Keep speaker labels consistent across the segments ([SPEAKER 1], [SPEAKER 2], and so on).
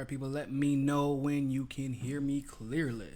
[SPEAKER 1] right, people, let me know when you can hear me clearly.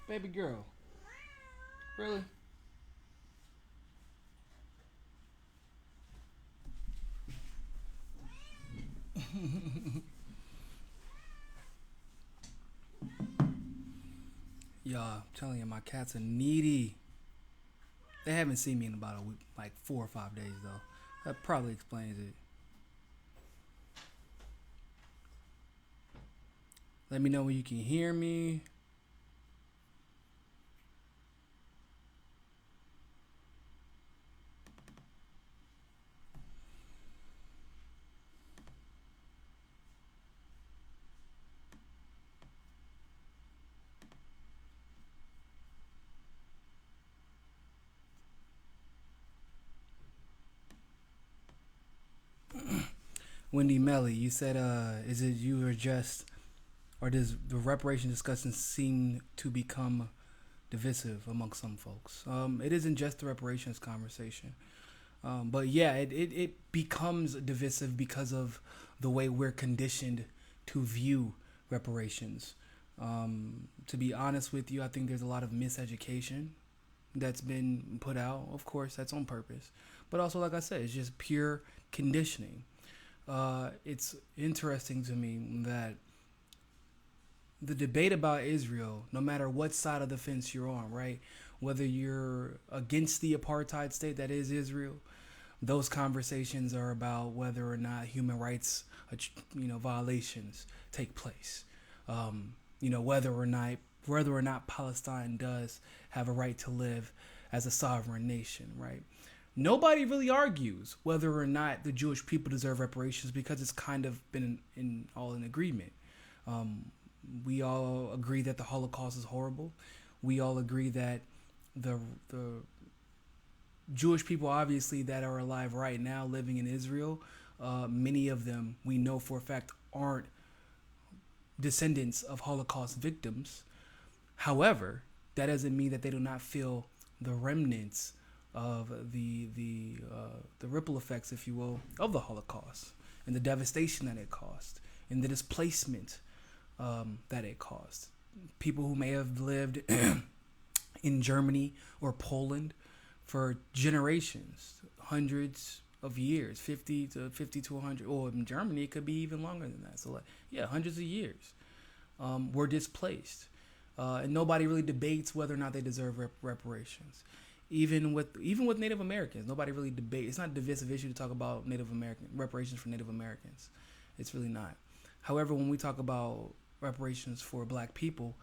[SPEAKER 1] Baby girl, really? Y'all, I'm telling you, my cats are needy. They haven't seen me in about a week, like 4 or 5 days though. That probably explains it. Let me know when you can hear me. Wendy Melly, you said, is it you or just, or does the reparation discussion seem to become divisive among some folks? It isn't just the reparations conversation. But yeah, it becomes divisive because of the way we're conditioned to view reparations. To be honest with you, I think there's a lot of miseducation that's been put out. Of course, that's on purpose. But also, like I said, it's just pure conditioning. It's interesting to me that the debate about Israel, no matter what side of the fence you're on, right? Whether you're against the apartheid state that is Israel, those conversations are about whether or not human rights, violations take place. Whether or not Palestine does have a right to live as a sovereign nation, right? Nobody really argues whether or not the Jewish people deserve reparations because it's kind of been in agreement. Um, we all agree that the Holocaust is horrible. We all agree that the Jewish people, obviously, that are alive right now living in Israel, many of them we know for a fact aren't descendants of Holocaust victims. However, that doesn't mean that they do not feel the remnants of the ripple effects, if you will, of the Holocaust and the devastation that it caused and the displacement that it caused. People who may have lived in Germany or Poland for generations, hundreds of years, 50 to 100, or in Germany it could be even longer than that. So, hundreds of years were displaced, and nobody really debates whether or not they deserve reparations. Even with Native Americans, nobody really debates. It's not a divisive issue to talk about Native American reparations for Native Americans. It's really not. However, when we talk about reparations for Black people,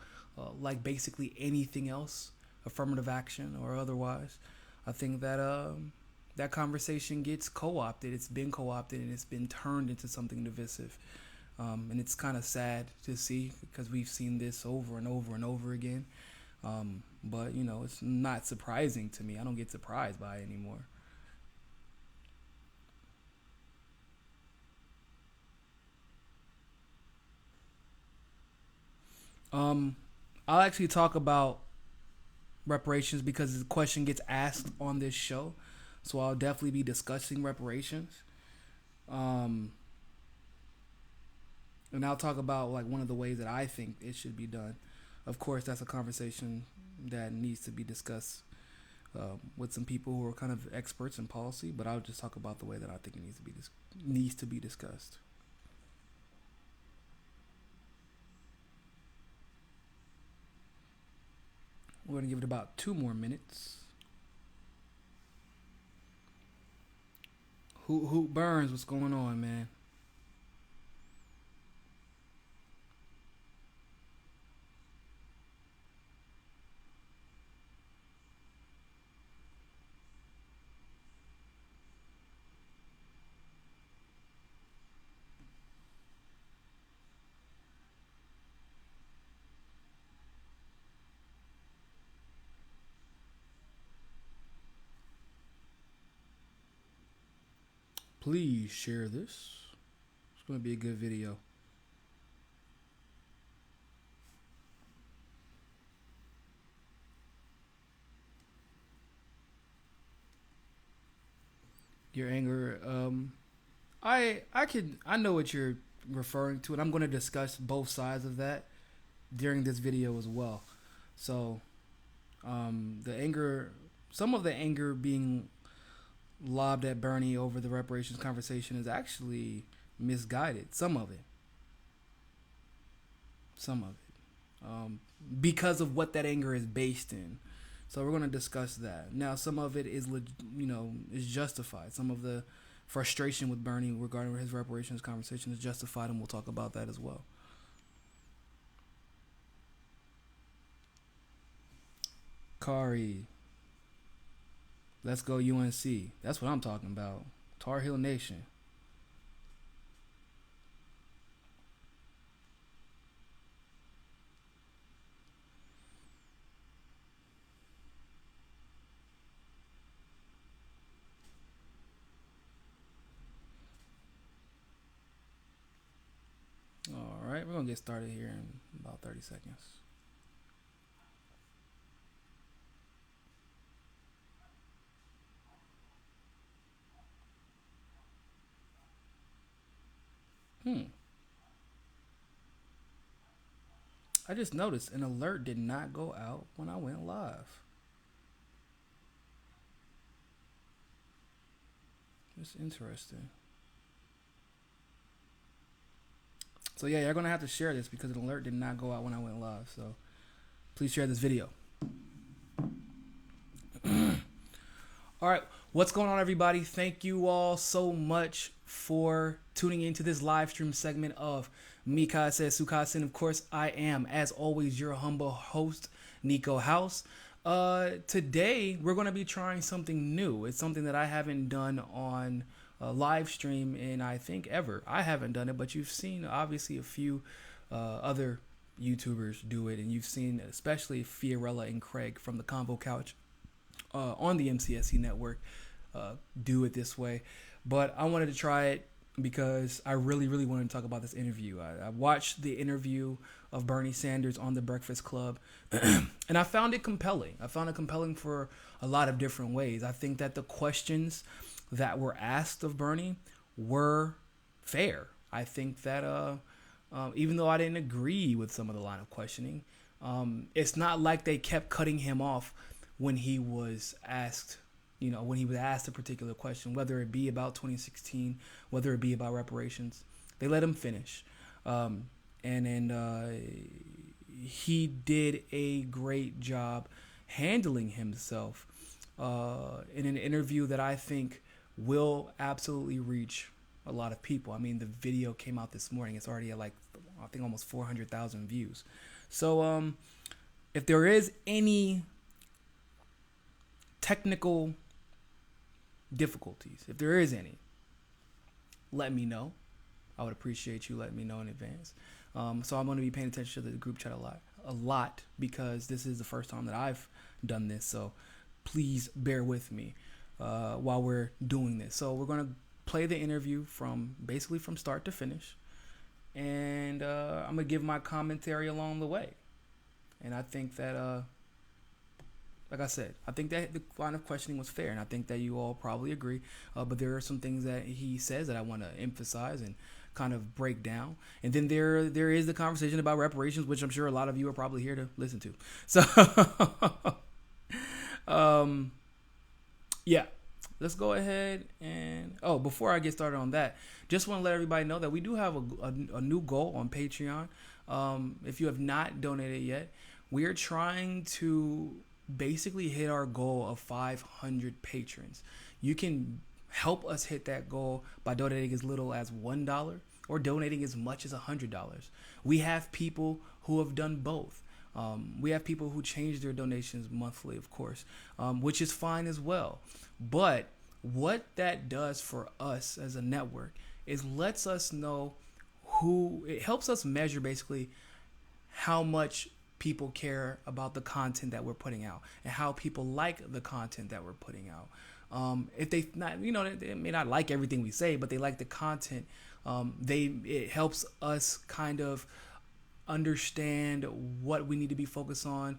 [SPEAKER 1] like basically anything else, affirmative action or otherwise, I think that that conversation gets co-opted. It's been co-opted and it's been turned into something divisive. And it's kind of sad to see because we've seen this over and over and over again. But, it's not surprising to me. I don't get surprised by it anymore. I'll actually talk about reparations because the question gets asked on this show. So I'll definitely be discussing reparations. Um, and I'll talk about like one of the ways that I think it should be done. Of course, that's a conversation that needs to be discussed with some people who are kind of experts in policy. But I'll just talk about the way that I think it needs to be discussed. We're gonna give it about 2 more minutes. Who Burns? What's going on, man? Please share this. It's gonna be a good video. Your anger. I know what you're referring to, and I'm going to discuss both sides of that during this video as well. So, the anger, some of the anger being lobbed at Bernie over the reparations conversation is actually misguided. Some of it, because of what that anger is based in. So we're going to discuss that. Now, some of it is, is justified. Some of the frustration with Bernie regarding his reparations conversation is justified, and we'll talk about that as well. Kari, let's go UNC. That's what I'm talking about. Tar Heel Nation. All right, we're going to get started here in about 30 seconds. I just noticed an alert did not go out when I went live. It's interesting. So yeah, you're going to have to share this because an alert did not go out when I went live. So please share this video. All right, what's going on, everybody? Thank you all so much for tuning into this live stream segment of Mikase Sukase. And of course, I am, as always, your humble host, Niko House. Today, we're going to be trying something new. It's something that I haven't done on a live stream in, I think, ever. I haven't done it, but you've seen, obviously, a few other YouTubers do it. And you've seen, especially Fiorella and Craig from the Convo Couch on the MCSC network do it this way. But I wanted to try it because I really, really wanted to talk about this interview. I watched the interview of Bernie Sanders on The Breakfast Club, and I found it compelling. I found it compelling for a lot of different ways. I think that the questions that were asked of Bernie were fair. I think that even though I didn't agree with some of the line of questioning, it's not like they kept cutting him off when he was asked, when he was asked a particular question, whether it be about 2016, whether it be about reparations. They let him finish. And he did a great job handling himself in an interview that I think will absolutely reach a lot of people. I mean, the video came out this morning. It's already at I think almost 400,000 views. So if there is any technical difficulties, if there is any, let me know. I would appreciate you letting me know in advance. So I'm going to be paying attention to the group chat a lot because this is the first time that I've done this. So please bear with me while we're doing this. So we're going to play the interview from start to finish, and I'm going to give my commentary along the way. And I think that like I said, I think that the line of questioning was fair, and I think that you all probably agree. But there are some things that he says that I want to emphasize and kind of break down. And then there is the conversation about reparations, which I'm sure a lot of you are probably here to listen to. So, yeah, let's go ahead and... Oh, before I get started on that, just want to let everybody know that we do have a new goal on Patreon. If you have not donated yet, we are trying to basically hit our goal of 500 patrons. You can help us hit that goal by donating as little as $1 or donating as much as $100. We have people who have done both. We have people who change their donations monthly, of course, which is fine as well. But what that does for us as a network is lets us know it helps us measure basically how much people care about the content that we're putting out and how people like the content that we're putting out. If they not, they may not like everything we say, but they like the content. It helps us kind of understand what we need to be focused on,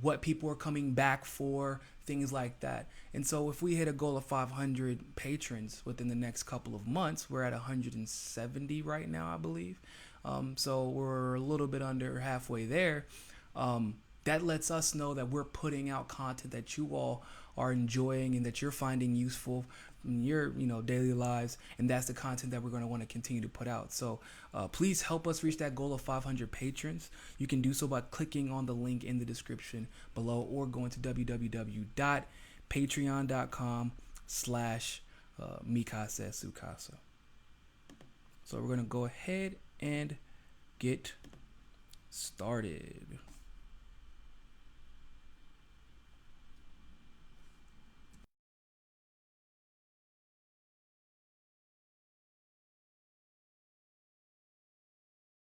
[SPEAKER 1] what people are coming back for, things like that. And so if we hit a goal of 500 patrons within the next couple of months, we're at 170 right now, I believe. So we're a little bit under halfway there. That lets us know that we're putting out content that you all are enjoying and that you're finding useful in your daily lives, and that's the content that we're going to want to continue to put out. So please help us reach that goal of 500 patrons. You can do so by clicking on the link in the description below or going to www.patreon.com/Mikasa Sukasa. So we're going to go ahead and get started.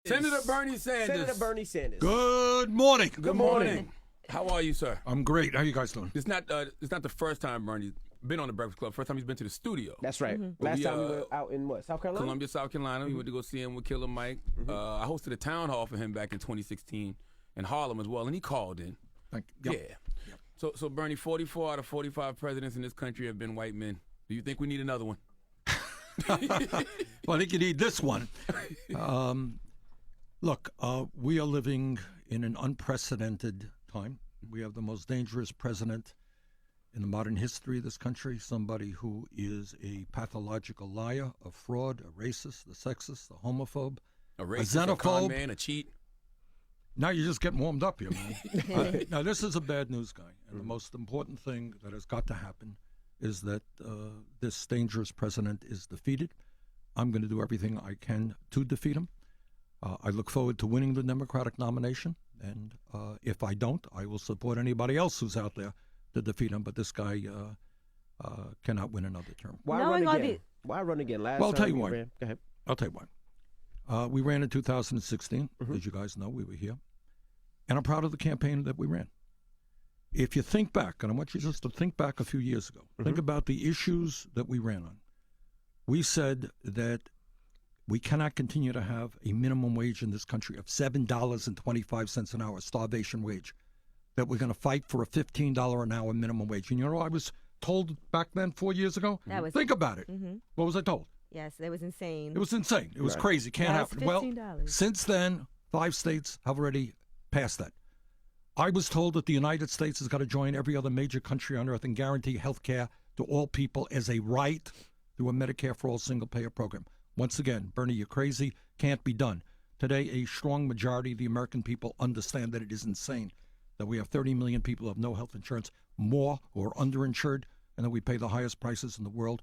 [SPEAKER 2] Senator Bernie Sanders.
[SPEAKER 3] Good morning.
[SPEAKER 2] Good morning. How are you, sir?
[SPEAKER 3] I'm great. How you guys doing?
[SPEAKER 2] It's not the first time Bernie's been on the Breakfast Club. First time he's been to the studio.
[SPEAKER 4] That's right. Last time we were out in what, South Carolina?
[SPEAKER 2] Columbia, South Carolina. We went to go see him with Killer Mike. I hosted a town hall for him back in 2016 in Harlem as well, and he called in.
[SPEAKER 3] Thank you. Yep.
[SPEAKER 2] Yeah. So Bernie, 44 out of 45 presidents in this country have been white men. Do you think we need another one?
[SPEAKER 3] Well, I think you need this one. Look, we are living in an unprecedented time. We have the most dangerous president in the modern history of this country, somebody who is a pathological liar, a fraud, a racist, a sexist, a homophobe,
[SPEAKER 2] A racist,
[SPEAKER 3] xenophobe.
[SPEAKER 2] a con man, a cheat.
[SPEAKER 3] Now you're just getting warmed up here, man. Now, this is a bad news guy, and the most important thing that has got to happen is that this dangerous president is defeated. I'm going to do everything I can to defeat him. I look forward to winning the Democratic nomination, and if I don't, I will support anybody else who's out there to defeat him. But this guy cannot win another term.
[SPEAKER 4] Why run again? Why run again?
[SPEAKER 3] Well, I'll tell you why.
[SPEAKER 4] Go ahead.
[SPEAKER 3] I'll tell you why. We ran in 2016. As you guys know, we were here. And I'm proud of the campaign that we ran. If you think back, and I want you just to think back a few years ago, think about the issues that we ran on. We said that we cannot continue to have a minimum wage in this country of $7.25 an hour, starvation wage, that we're going to fight for a $15 an hour minimum wage. And you know what I was told back then 4 years ago? Think about it. What was I told?
[SPEAKER 5] Yes, that was insane.
[SPEAKER 3] It was insane. It was crazy. Can't happen. Well, since then, 5 states have already passed that. I was told that the United States has got to join every other major country on earth and guarantee health care to all people as a right through a Medicare for all single-payer program. Once again, Bernie, you're crazy. Can't be done. Today, a strong majority of the American people understand that it is insane that we have 30 million people who have no health insurance, more who are underinsured, and that we pay the highest prices in the world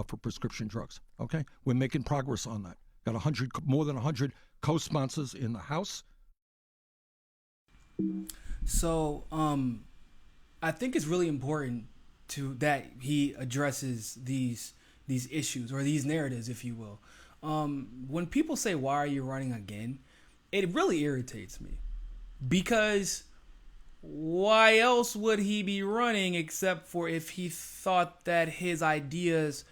[SPEAKER 3] for prescription drugs. Okay? We're making progress on that. Got more than 100 co-sponsors in the House.
[SPEAKER 1] So, I think it's really important that he addresses these issues or these narratives, if you will. When people say, "Why are you running again?" it really irritates me, because why else would he be running except for if he thought that his ideas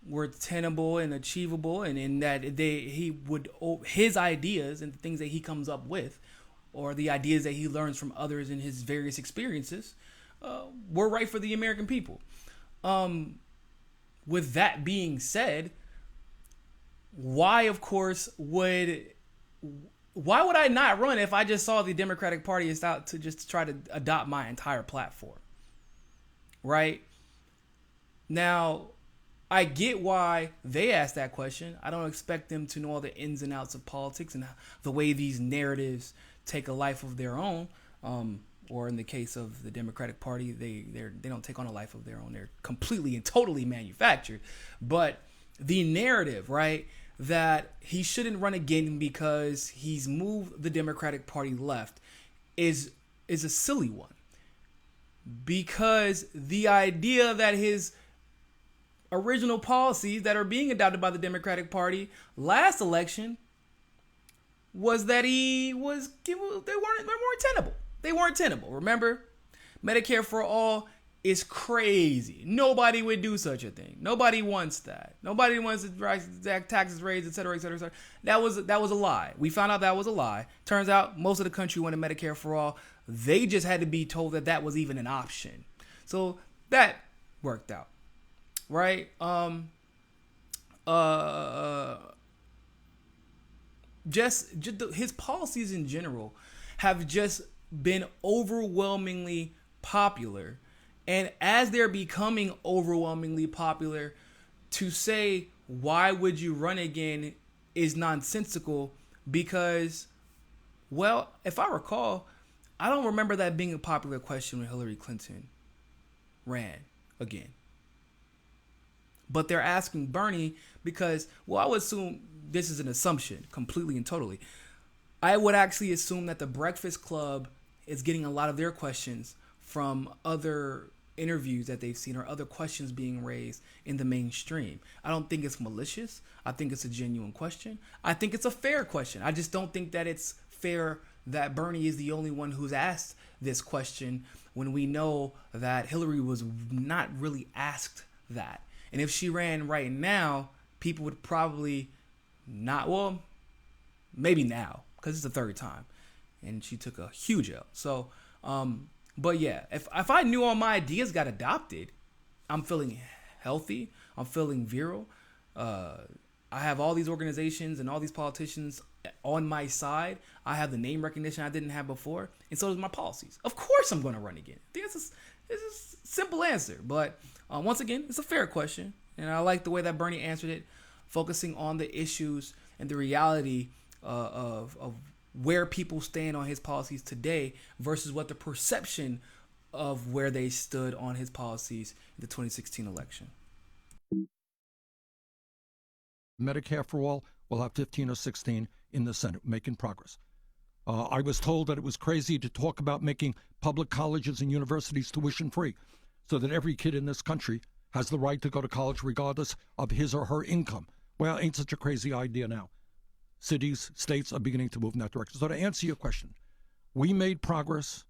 [SPEAKER 1] were tenable and achievable, and in that his ideas and the things that he comes up with, or the ideas that he learns from others in his various experiences, were right for the American people. With that being said, why would I not run if I just saw the Democratic Party is out to just try to adopt my entire platform? Right? Now, I get why they asked that question. I don't expect them to know all the ins and outs of politics and the way these narratives take a life of their own. or in the case of the Democratic Party, they don't take on a life of their own. They're completely and totally manufactured. But the narrative, right, that he shouldn't run again because he's moved the Democratic Party left is a silly one. Because the idea that his original policies that are being adopted by the Democratic Party last election was that they weren't tenable. They weren't tenable. Remember, Medicare for all is crazy. Nobody would do such a thing. Nobody wants that. Nobody wants taxes raised, et cetera, et cetera, et cetera. That was a lie. We found out that was a lie. Turns out most of the country wanted Medicare for all. They just had to be told that was even an option. So that worked out, right? Just his policies in general have just been overwhelmingly popular. And as they're becoming overwhelmingly popular, to say, why would you run again is nonsensical because, well, if I recall, I don't remember that being a popular question when Hillary Clinton ran again. But they're asking Bernie because, well, I would assume this is an assumption completely and totally. I would actually assume that the Breakfast Club is getting a lot of their questions from other interviews that they've seen or other questions being raised in the mainstream. I don't think it's malicious. I think it's a genuine question. I think it's a fair question. I just don't think that it's fair that Bernie is the only one who's asked this question when we know that Hillary was not really asked that. And if she ran right now, people would probably not, well, maybe now, because it's the third time. And she took a huge L. So, but yeah, if I knew all my ideas got adopted, I'm feeling healthy. I'm feeling virile. I have all these organizations and all these politicians on my side. I have the name recognition I didn't have before. And so does my policies. Of course I'm going to run again. I think it's a simple answer. But once again, it's a fair question. And I like the way that Bernie answered it, focusing on the issues and the reality of where people stand on his policies today versus what the perception of where they stood on his policies in the 2016 election.
[SPEAKER 3] Medicare for all will have 15 or 16 in the Senate, making progress. I was told that it was crazy to talk about making public colleges and universities tuition free so that every kid in this country has the right to go to college regardless of his or her income. Well, ain't such a crazy idea now. Cities, states are beginning to move in that direction. So to answer your question, we made progress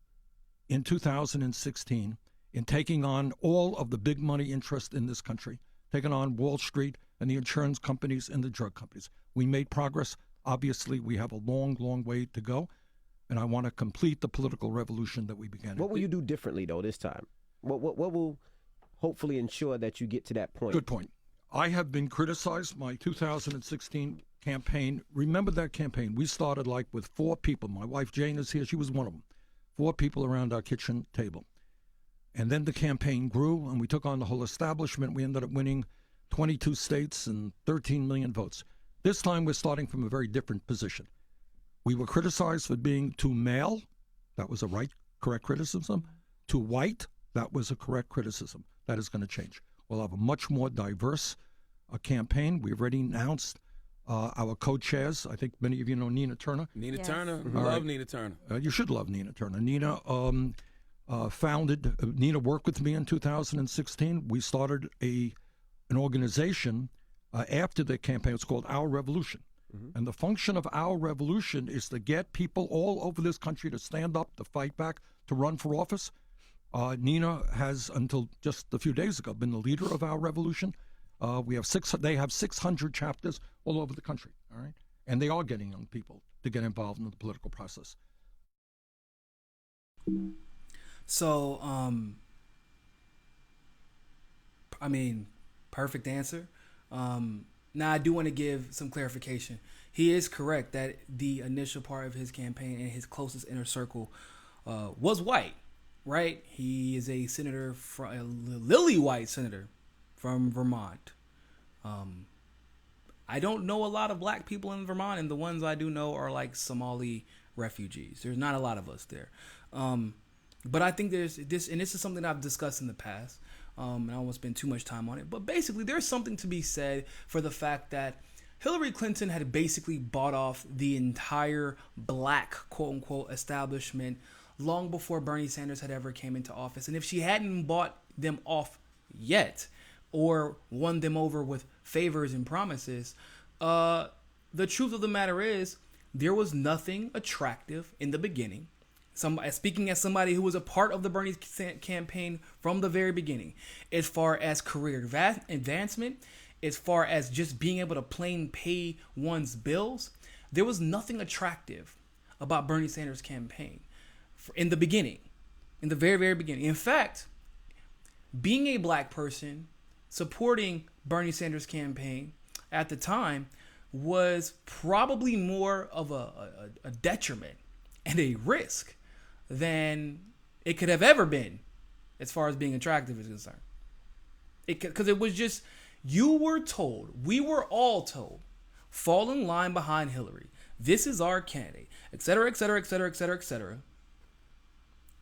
[SPEAKER 3] in 2016 in taking on all of the big money interest in this country, taking on Wall Street and the insurance companies and the drug companies. We made progress. Obviously, we have a long, long way to go, and I want to complete the political revolution that we began.
[SPEAKER 4] What will you do differently, though, this time? What will hopefully ensure that you get to that point?
[SPEAKER 3] Good point. I have been criticized. My 2016 campaign, remember that campaign? We started like with 4 people. My wife Jane is here. She was one of them. 4 people around our kitchen table. And then the campaign grew, and we took on the whole establishment. We ended up winning 22 states and 13 million votes. This time we're starting from a very different position. We were criticized for being too male. That was a correct criticism. Too white. That was a correct criticism. That is going to change. We'll have a much more diverse campaign. We've already announced our co-chairs. I think many of you know Nina Turner.
[SPEAKER 2] Nina Turner.
[SPEAKER 3] Mm-hmm.
[SPEAKER 2] Love Nina Turner.
[SPEAKER 3] You should love Nina Turner. Nina Nina worked with me in 2016. We started an organization after the campaign. It's called Our Revolution. Mm-hmm. And the function of Our Revolution is to get people all over this country to stand up, to fight back, to run for office. Nina has, until just a few days ago, been the leader of Our Revolution. They have 600 chapters all over the country, all right? And they are getting young people to get involved in the political process.
[SPEAKER 1] So, perfect answer. Now, I do want to give some clarification. He is correct that the initial part of his campaign and his closest inner circle was white, right? He is a senator, a lily white senator from Vermont. I don't know a lot of black people in Vermont, and the ones I do know are like Somali refugees. There's not a lot of us there. But I think there's this, and this is something I've discussed in the past, and I won't spend too much time on it. But basically, there's something to be said for the fact that Hillary Clinton had basically bought off the entire black, quote unquote, establishment long before Bernie Sanders had ever came into office. And if she hadn't bought them off yet, or won them over with favors and promises, the truth of the matter is there was nothing attractive in the beginning. Speaking as somebody who was a part of the Bernie campaign from the very beginning, as far as career advancement, as far as just being able to plain pay one's bills, there was nothing attractive about Bernie Sanders' campaign in the beginning, in the very, very beginning. In fact, being a black person supporting Bernie Sanders' campaign at the time was probably more of a detriment and a risk than it could have ever been as far as being attractive is concerned. Because it was just, you were told, we were all told, fall in line behind Hillary. This is our candidate, et cetera, et cetera, et cetera, et cetera, et cetera.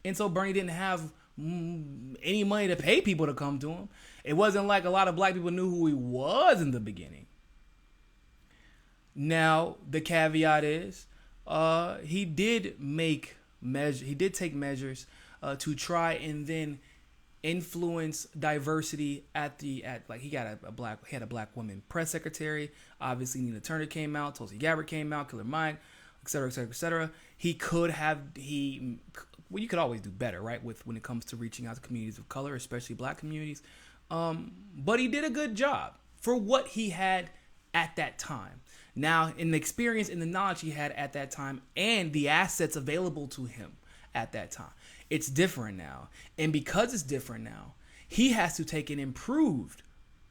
[SPEAKER 1] And so Bernie didn't have any money to pay people to come to him. It wasn't like a lot of black people knew who he was in the beginning. Now, the caveat is, he did take measures to try and then influence diversity he had a black woman press secretary. Obviously, Nina Turner came out, Tulsi Gabbard came out, Killer Mike, et cetera, et cetera, et cetera. You could always do better, right? When it comes to reaching out to communities of color, especially black communities. But he did a good job for what he had at that time. Now, in the experience and the knowledge he had at that time and the assets available to him at that time, it's different now. And because it's different now, he has to take an improved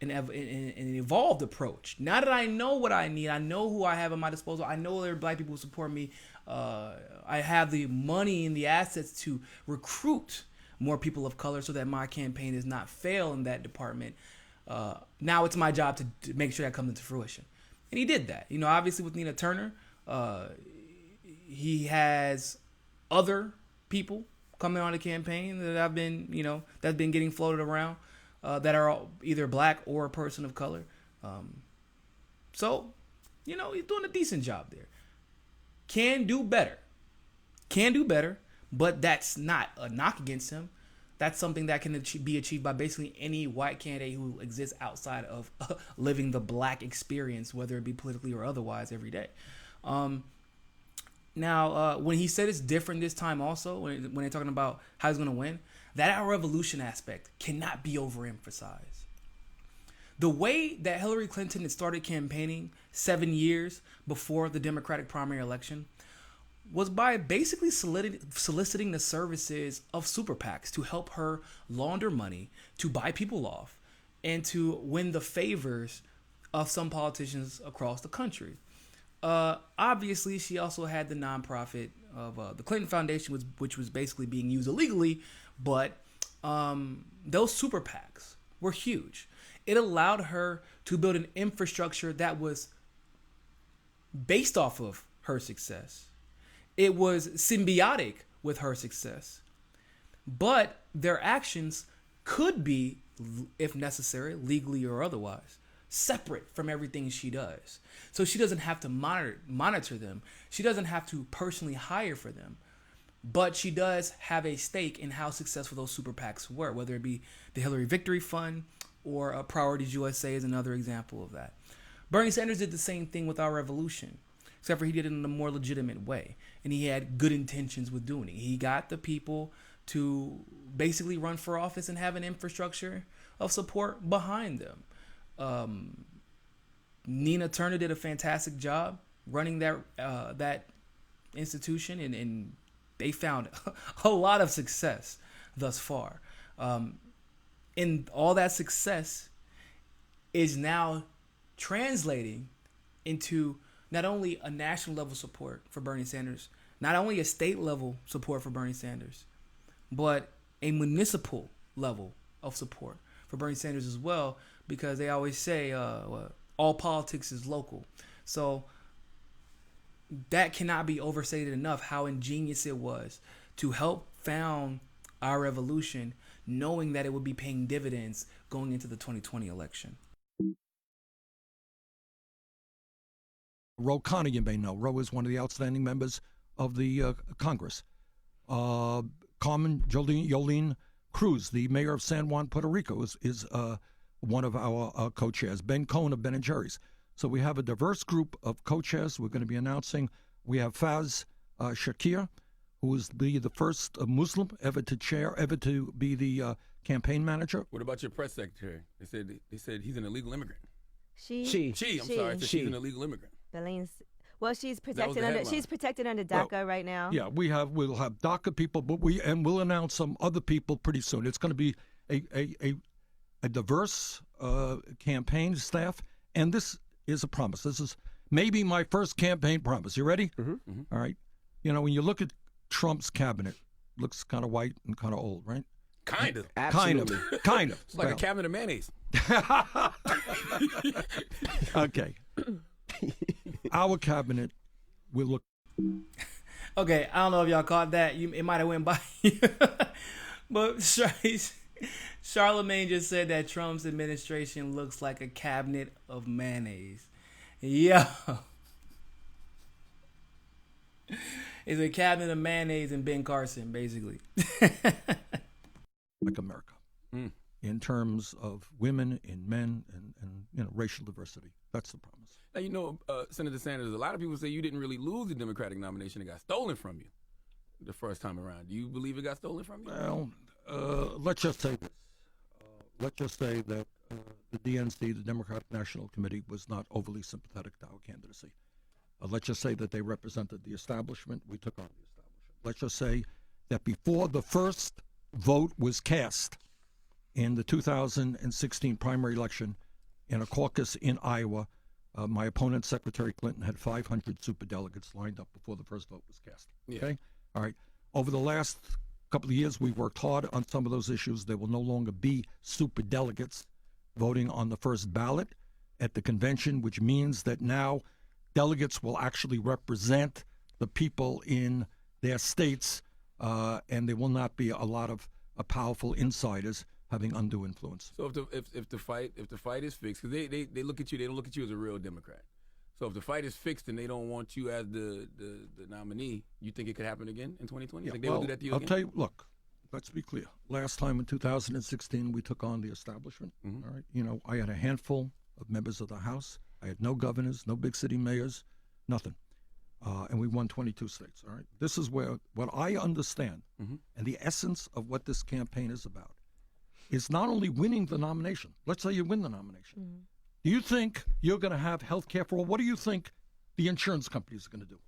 [SPEAKER 1] and evolved approach. Now that I know what I need, I know who I have at my disposal, I know there are black people who support me, I have the money and the assets to recruit more people of color so that my campaign does not fail in that department. Now it's my job to make sure that comes into fruition. And he did that. Obviously with Nina Turner, he has other people coming on the campaign that I've been, that's been getting floated around, that are either black or a person of color. So, he's doing a decent job there. Can do better, but that's not a knock against him. That's something that can be achieved by basically any white candidate who exists outside of living the black experience, whether it be politically or otherwise, every day. Now, when he said it's different this time also, when they're talking about how he's going to win, that revolution aspect cannot be overemphasized. The way that Hillary Clinton had started campaigning 7 years before the Democratic primary election was by basically soliciting the services of super PACs to help her launder money, to buy people off, and to win the favors of some politicians across the country. Obviously, she also had the nonprofit of the Clinton Foundation, which was basically being used illegally, but those super PACs were huge. It allowed her to build an infrastructure that was based off of her success. It was symbiotic with her success. But their actions could be, if necessary, legally or otherwise, separate from everything she does. So she doesn't have to monitor them. She doesn't have to personally hire for them. But she does have a stake in how successful those super PACs were, whether it be the Hillary Victory Fund or Priorities USA is another example of that. Bernie Sanders did the same thing with our revolution, except for he did it in a more legitimate way. And he had good intentions with doing it. He got the people to basically run for office and have an infrastructure of support behind them. Nina Turner did a fantastic job running that institution, and they found a lot of success thus far. And all that success is now translating into not only a national level support for Bernie Sanders, not only a state level support for Bernie Sanders, but a municipal level of support for Bernie Sanders as well, because they always say all politics is local. So that cannot be overstated enough how ingenious it was to help found our revolution, knowing that it would be paying dividends going into the 2020 election.
[SPEAKER 3] Ro Khanna, you may know. Ro is one of the outstanding members of the Congress. Carmen Yolene Cruz, the mayor of San Juan, Puerto Rico, is one of our co-chairs. Ben Cohen of Ben & Jerry's. So we have a diverse group of co-chairs. We're going to be announcing. We have Faz Shakir, who is the first Muslim ever to be the campaign manager.
[SPEAKER 2] What about your press secretary? They said he's an illegal immigrant.
[SPEAKER 5] She's
[SPEAKER 2] She's an illegal immigrant.
[SPEAKER 5] Well, she's protected under DACA right now.
[SPEAKER 3] Yeah, we'll have DACA people, but we'll announce some other people pretty soon. It's going to be a diverse campaign staff, and this is a promise. This is maybe my first campaign promise. You ready?
[SPEAKER 4] Mm-hmm.
[SPEAKER 2] Mm-hmm.
[SPEAKER 3] All right. You know, when you look at Trump's cabinet, it looks kind of white and kind of old, right?
[SPEAKER 2] Kind of.
[SPEAKER 4] Absolutely.
[SPEAKER 3] Kind of.
[SPEAKER 2] It's like a cabinet of mayonnaise.
[SPEAKER 3] Okay. Our cabinet will look.
[SPEAKER 1] Okay, I don't know if y'all caught that. It might have went by. But Charlemagne just said that Trump's administration looks like a cabinet of mayonnaise. Yo. It's a cabinet of mayonnaise and Ben Carson, basically.
[SPEAKER 3] Like America. In terms of women and men and racial diversity. That's the promise.
[SPEAKER 2] Now, Senator Sanders, a lot of people say you didn't really lose the Democratic nomination. It got stolen from you the first time around. Do you believe it got stolen from you?
[SPEAKER 3] Well, let's just say this. Let's just say that the DNC, the Democratic National Committee, was not overly sympathetic to our candidacy. Let's just say that they represented the establishment. We took on the establishment. Let's just say that before the first vote was cast in the 2016 primary election in a caucus in Iowa, my opponent, Secretary Clinton, had 500 superdelegates lined up before the first vote was cast.
[SPEAKER 2] Yeah.
[SPEAKER 3] Okay? All right. Over the last couple of years, we worked hard on some of those issues. There will no longer be superdelegates voting on the first ballot at the convention, which means that now delegates will actually represent the people in their states, and there will not be a lot of powerful insiders having undue influence.
[SPEAKER 2] So if the fight is fixed, because they look at you, they don't look at you as a real Democrat. So if the fight is fixed and they don't want you as the nominee, you think it could happen again in 2020? You think they will do that to you again?
[SPEAKER 3] I'll tell you, look, let's be clear. Last time in 2016, we took on the establishment.
[SPEAKER 2] Mm-hmm.
[SPEAKER 3] All right, I had a handful of members of the House. I had no governors, no big city mayors, nothing. And we won 22 states, all right? This is what I understand, and the essence of what this campaign is about, is not only winning the nomination. Let's say you win the nomination. Do you think you're going to have health care for all? What do you think the insurance companies are going to do?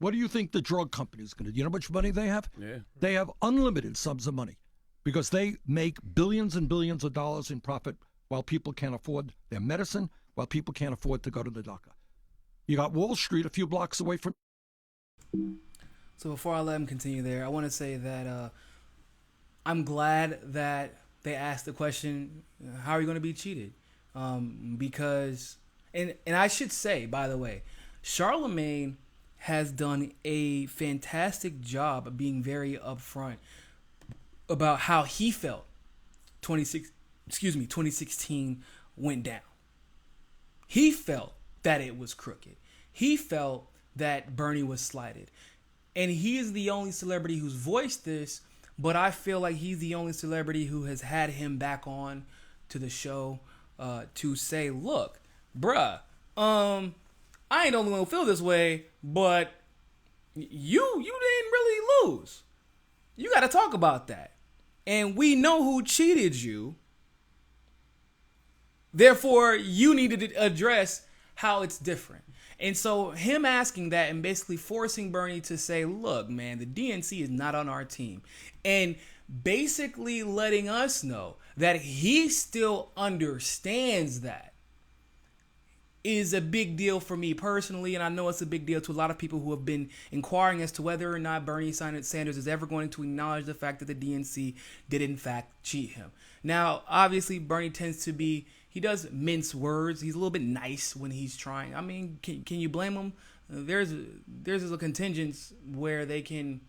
[SPEAKER 3] What do you think the drug companies are going to do? You know how much money they have?
[SPEAKER 2] Yeah.
[SPEAKER 3] They have unlimited sums of money because they make billions and billions of dollars in profit while people can't afford their medicine, while people can't afford to go to the doctor. You got Wall Street a few blocks away from.
[SPEAKER 1] So before I let him continue there, I want to say that I'm glad that they asked the question, how are you going to be cheated? Because, and I should say, by the way, Charlemagne has done a fantastic job of being very upfront about how he felt 2016 went down. He felt that it was crooked. He felt that Bernie was slighted. And he is the only celebrity who's voiced this, but I feel like he's the only celebrity who has had him back on to the show to say, look, bruh, I ain't the only one who feel this way, but you didn't really lose. You got to talk about that. And we know who cheated you. Therefore, you need to address how it's different. And so him asking that and basically forcing Bernie to say, look, man, the DNC is not on our team. And basically letting us know that he still understands that is a big deal for me personally. And I know it's a big deal to a lot of people who have been inquiring as to whether or not Bernie Sanders is ever going to acknowledge the fact that the DNC did in fact cheat him. Now, obviously, Bernie tends to be, he does mince words. He's a little bit nice when he's trying. I mean, can you blame him? There's a contingent where they can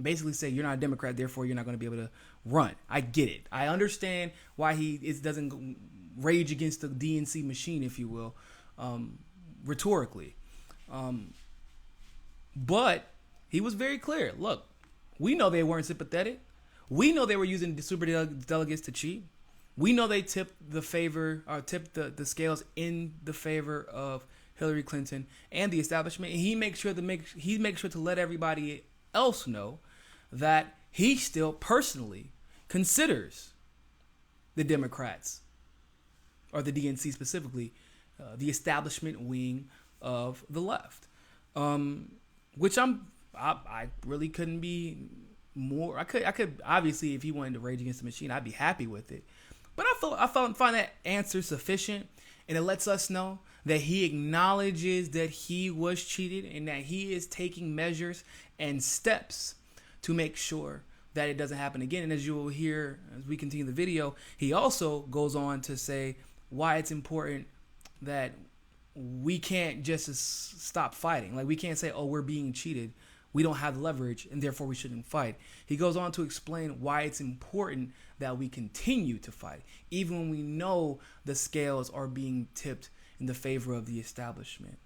[SPEAKER 1] basically say you're not a Democrat, therefore you're not going to be able to run. I get it. I understand why he doesn't rage against the DNC machine, if you will, rhetorically. But he was very clear. Look, we know they weren't sympathetic. We know they were using the super delegates to cheat. We know they tipped the scales in the favor of Hillary Clinton and the establishment. And he makes sure to let everybody else know that he still personally considers the Democrats, or the DNC specifically, the establishment wing of the left, which I really couldn't be more. I could obviously, if he wanted to rage against the machine, I'd be happy with it. But I find that answer sufficient, and it lets us know that he acknowledges that he was cheated and that he is taking measures and steps to make sure that it doesn't happen again. And as you will hear as we continue the video, he also goes on to say why it's important that we can't just stop fighting. Like, we can't say, oh, we're being cheated, we don't have the leverage, and therefore we shouldn't fight. He goes on to explain why it's important that we continue to fight, even when we know the scales are being tipped in the favor of the establishment.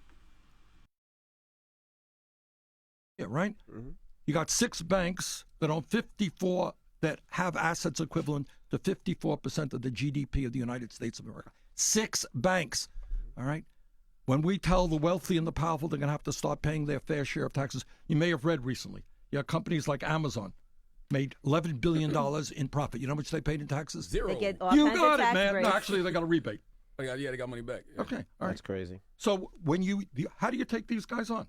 [SPEAKER 3] Yeah, right? Mm-hmm. You got 6 banks that own 54, that have assets equivalent to 54% of the GDP of the United States of America. 6 banks, all right? When we tell the wealthy and the powerful they're going to have to start paying their fair share of taxes, you may have read recently, companies like Amazon made $11 billion in profit. You know how much they paid in taxes?
[SPEAKER 2] 0.
[SPEAKER 5] They get all
[SPEAKER 3] You
[SPEAKER 5] kinds
[SPEAKER 3] got
[SPEAKER 5] of
[SPEAKER 3] it,
[SPEAKER 5] tax
[SPEAKER 3] man.
[SPEAKER 5] breaks.
[SPEAKER 3] No, actually, they got a rebate.
[SPEAKER 2] Yeah, they got money back. Yeah.
[SPEAKER 3] Okay, all right.
[SPEAKER 4] That's crazy.
[SPEAKER 3] So how do you take these guys on?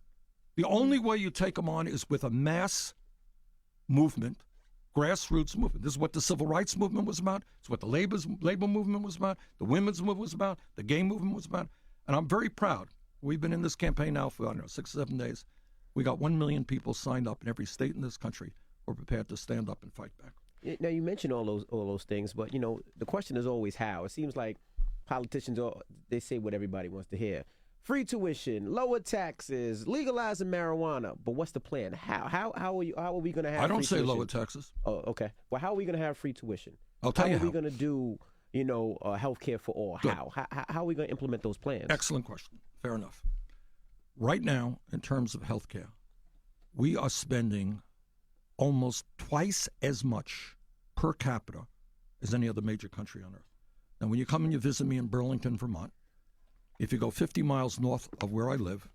[SPEAKER 3] The only way you take them on is with a mass movement, grassroots movement. This is what the civil rights movement was about. It's what the labor movement was about. The women's movement was about. The gay movement was about. And I'm very proud. We've been in this campaign now for, 6 or 7 days. We got 1 million people signed up in every state in this country who are prepared to stand up and fight back.
[SPEAKER 4] Now, you mentioned all those things, but, the question is always how. It seems like politicians, they say what everybody wants to hear. Free tuition, lower taxes, legalizing marijuana. But what's the plan? How are we going to have?
[SPEAKER 3] I don't
[SPEAKER 4] free
[SPEAKER 3] say
[SPEAKER 4] tuition?
[SPEAKER 3] lower taxes.
[SPEAKER 4] Oh, okay. Well, how are we going to have free tuition?
[SPEAKER 3] I'll tell you
[SPEAKER 4] how. Are we going to do, health care for all?
[SPEAKER 3] Good.
[SPEAKER 4] How are we going to implement those plans?
[SPEAKER 3] Excellent question. Fair enough. Right now, in terms of health care, we are spending almost twice as much per capita as any other major country on earth. Now, when you come and you visit me in Burlington, Vermont, if you go 50 miles north of where I live,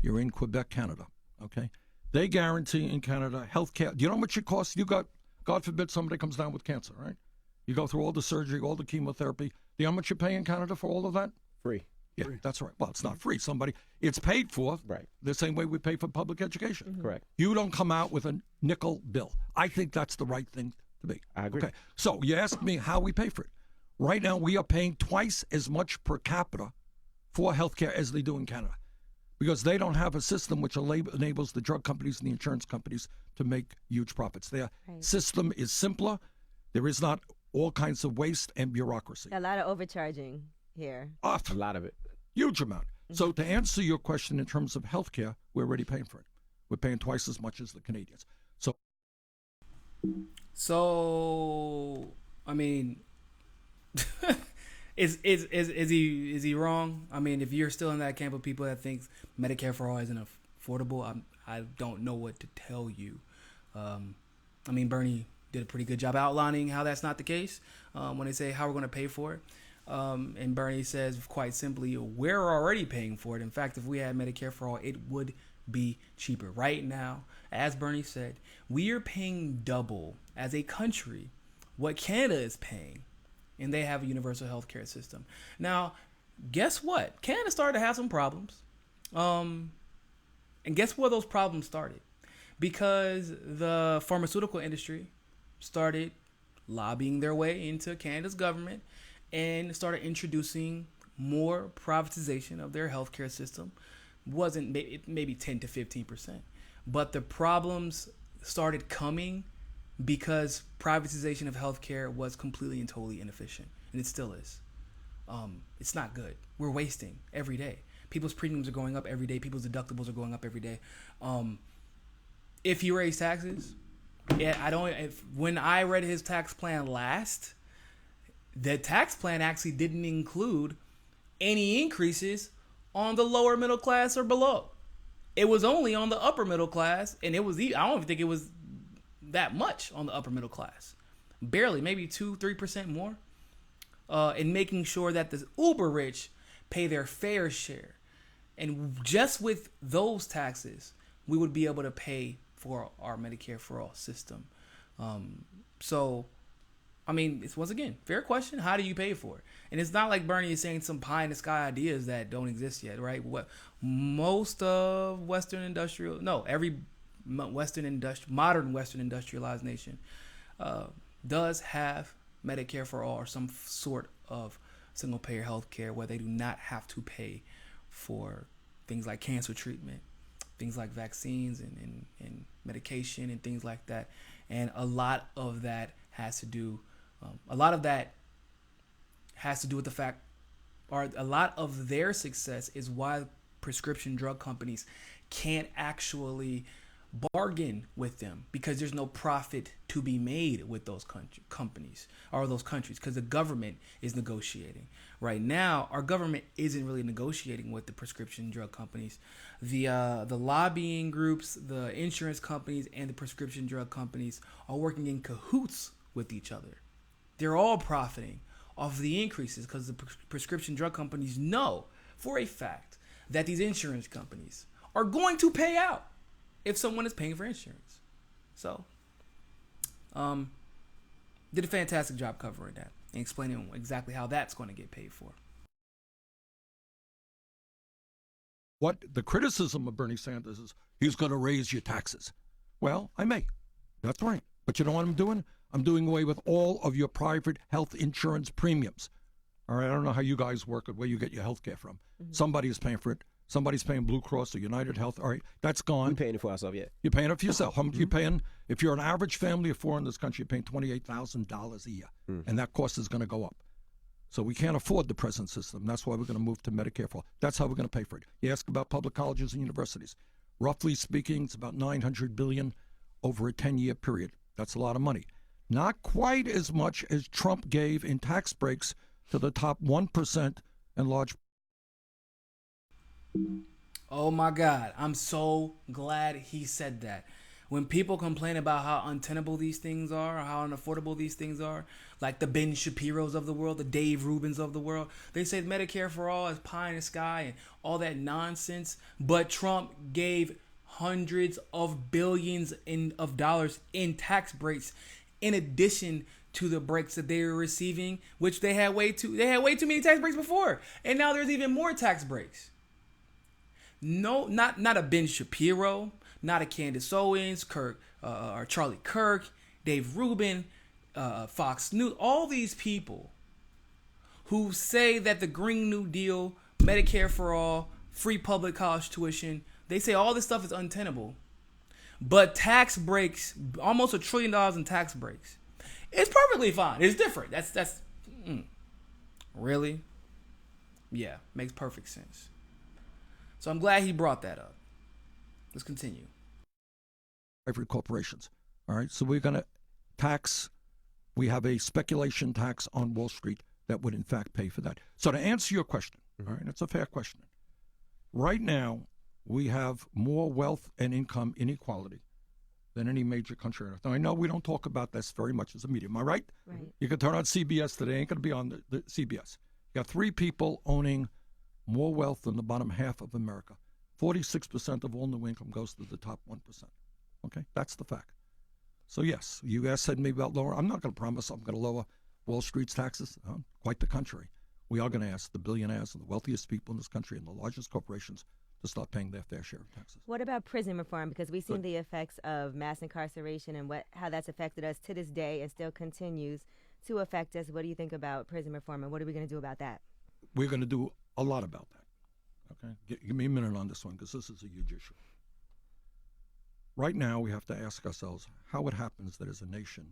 [SPEAKER 3] you're in Quebec, Canada, okay? They guarantee in Canada health care. Do you know how much it costs? You got, God forbid, somebody comes down with cancer, right? You go through all the surgery, all the chemotherapy. Do you know how much you pay in Canada for all of that?
[SPEAKER 4] Free.
[SPEAKER 3] Yeah, that's right. Well, it's not free. It's paid for
[SPEAKER 4] right
[SPEAKER 3] the same way we pay for public education.
[SPEAKER 4] Mm-hmm. Correct.
[SPEAKER 3] You don't come out with a nickel bill. I think that's the right thing to be.
[SPEAKER 4] I agree.
[SPEAKER 3] Okay. So you asked me how we pay for it. Right now, we are paying twice as much per capita for health care as they do in Canada, because they don't have a system which enables the drug companies and the insurance companies to make huge profits. Their system is simpler. There is not all kinds of waste and bureaucracy.
[SPEAKER 5] A lot of overcharging here.
[SPEAKER 3] A
[SPEAKER 4] lot of it.
[SPEAKER 3] Huge amount. So to answer your question in terms of health care, we're already paying for it. We're paying twice as much as the Canadians.
[SPEAKER 1] So I mean, is he wrong? I mean, if you're still in that camp of people that thinks Medicare for all isn't affordable, I don't know what to tell you. I mean, Bernie did a pretty good job outlining how that's not the case when they say how we're going to pay for it. And Bernie says quite simply, we're already paying for it. In fact, if we had Medicare for all, it would be cheaper. Right now, as Bernie said, we are paying double as a country what Canada is paying, and they have a universal health care system. Now, guess what? Canada started to have some problems. And guess where those problems started? Because the pharmaceutical industry started lobbying their way into Canada's government and started introducing more privatization of their healthcare system. Wasn't maybe 10 to 15%, but the problems started coming because privatization of healthcare was completely and totally inefficient, and it still is. It's not good. We're wasting every day. People's premiums are going up every day. People's deductibles are going up every day. If you raise taxes, Yeah, I don't. When I read his tax plan last, the tax plan actually didn't include any increases on the lower middle class or below. It was only on the upper middle class, and I don't even think it was that much on the upper middle class. Barely, maybe 2-3% more. And making sure that the uber rich pay their fair share. And just with those taxes, we would be able to pay for our Medicare for All system. So, I mean, it's once again, fair question. How do you pay for it? And it's not like Bernie is saying some pie in the sky ideas that don't exist yet, right? What most of every modern Western industrialized nation does have Medicare for all or some sort of single payer health care where they do not have to pay for things like cancer treatment, things like vaccines and medication and things like that. And a lot of that has to do with the fact, or a lot of their success is why prescription drug companies can't actually bargain with them, because there's no profit to be made with those companies or those countries, because the government is negotiating. Right now, our government isn't really negotiating with the prescription drug companies. The lobbying groups, the insurance companies, and the prescription drug companies are working in cahoots with each other. They're all profiting off the increases because the prescription drug companies know for a fact that these insurance companies are going to pay out if someone is paying for insurance. So, did a fantastic job covering that and explaining exactly how that's going to get paid for.
[SPEAKER 3] What the criticism of Bernie Sanders is, he's going to raise your taxes. Well, I may. That's right. But you know what I'm doing? I'm doing away with all of your private health insurance premiums. All right, I don't know how you guys work it, where you get your health care from. Mm-hmm. Somebody is paying for it. Somebody's paying Blue Cross or United Health. All right, that's gone.
[SPEAKER 4] We're paying it for ourselves, yeah.
[SPEAKER 3] You're paying it for yourself. Mm-hmm. You're paying, if you're an average family of four in this country, you're paying $28,000 a year. Mm-hmm. And that cost is going to go up. So we can't afford the present system. That's why we're going to move to Medicare for all. That's how we're going to pay for it. You ask about public colleges and universities. Roughly speaking, it's about $900 billion over a 10-year period. That's a lot of money. Not quite as much as Trump gave in tax breaks to the top 1% and large.
[SPEAKER 1] Oh my God, I'm so glad he said that. When people complain about how untenable these things are, or how unaffordable these things are, like the Ben Shapiros of the world, the Dave Rubins of the world, they say Medicare for all is pie in the sky and all that nonsense. But Trump gave hundreds of billions of dollars in tax breaks, in addition to the breaks that they were receiving, which they had way too many tax breaks before, and now there's even more tax breaks. No, not a Ben Shapiro, not a Candace Owens, or Charlie Kirk, Dave Rubin, Fox News, all these people who say that the Green New Deal, Medicare for all, free public college tuition, they say all this stuff is untenable. But tax breaks, almost $1 trillion in tax breaks, it's perfectly fine. It's different. That's really, yeah, makes perfect sense. So I'm glad he brought that up. Let's continue.
[SPEAKER 3] Private corporations. All right. So we're going to tax. We have a speculation tax on Wall Street that would in fact pay for that. So to answer your question, all right, that's a fair question. Right now, we have more wealth and income inequality than any major country on earth. Now, I know we don't talk about this very much as a media. Am I right?
[SPEAKER 5] Right.
[SPEAKER 3] You can turn on CBS today. Ain't going to be on the CBS. You got 3 people owning more wealth than the bottom half of America. 46% of all new income goes to the top 1%. Okay? That's the fact. So, yes, you guys said maybe about lower. I'm not going to promise I'm going to lower Wall Street's taxes. Quite the contrary. We are going to ask the billionaires and the wealthiest people in this country and the largest corporations to start paying their fair share of taxes.
[SPEAKER 5] What about prison reform? Because we've seen the effects of mass incarceration and how that's affected us to this day and still continues to affect us. What do you think about prison reform, and what are we going to do about that?
[SPEAKER 3] We're going to do a lot about that. Okay, give me a minute on this one, because this is a huge issue. Right now, we have to ask ourselves how it happens that as a nation,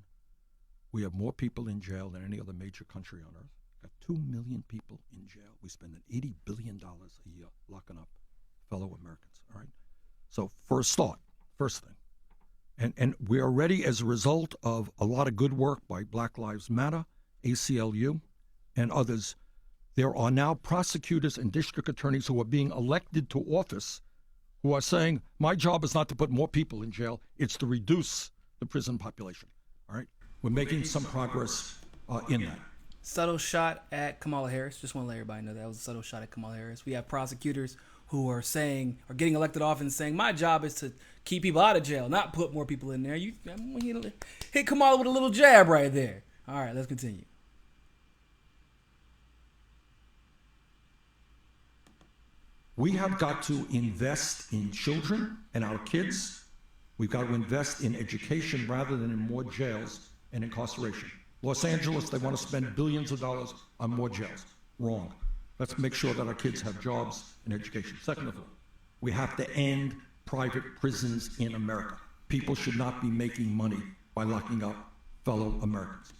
[SPEAKER 3] we have more people in jail than any other major country on earth. Got 2 million people in jail. We spend $80 billion a year locking up fellow Americans. All right. So for a start, first thing, And we are ready as a result of a lot of good work by Black Lives Matter, ACLU, and others. There are now prosecutors and district attorneys who are being elected to office who are saying, my job is not to put more people in jail, it's to reduce the prison population. All right? We're making some progress in that.
[SPEAKER 1] Subtle shot at Kamala Harris. Just want to let everybody know that was a subtle shot at Kamala Harris. We have prosecutors who are getting elected often and saying, my job is to keep people out of jail, not put more people in there. You hit Kamala with a little jab right there. All right, let's continue.
[SPEAKER 3] We have got to invest in children and our kids. We've got to invest in education rather than in more jails and incarceration. Los Angeles, they want to spend billions of dollars on more jails. Wrong. Let's make sure that our kids have jobs and education. Second of all, we have to end private prisons in America. People should not be making money by locking up fellow Americans.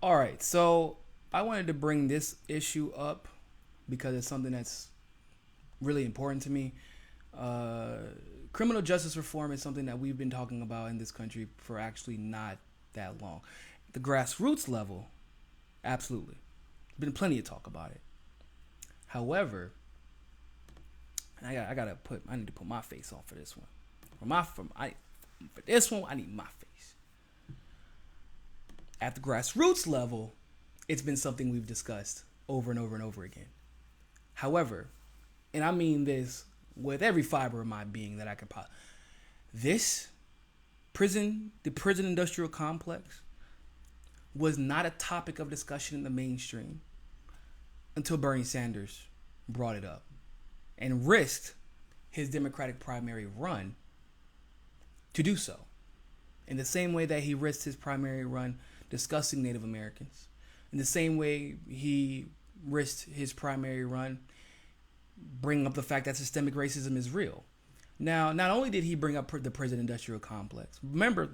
[SPEAKER 1] All right, so I wanted to bring this issue up because it's something that's really important to me. Criminal justice reform is something that we've been talking about in this country for actually not that long. The grassroots level, absolutely. There's been plenty of talk about it. However, I need to put my face on for this one. For this one, I need my face. At the grassroots level, it's been something we've discussed over and over and over again. However, and I mean this with every fiber of my being that I can the prison industrial complex was not a topic of discussion in the mainstream until Bernie Sanders brought it up and risked his Democratic primary run to do so. In the same way that he risked his primary run discussing Native Americans, in the same way he risked his primary run bringing up the fact that systemic racism is real. Now, not only did he bring up the prison industrial complex, remember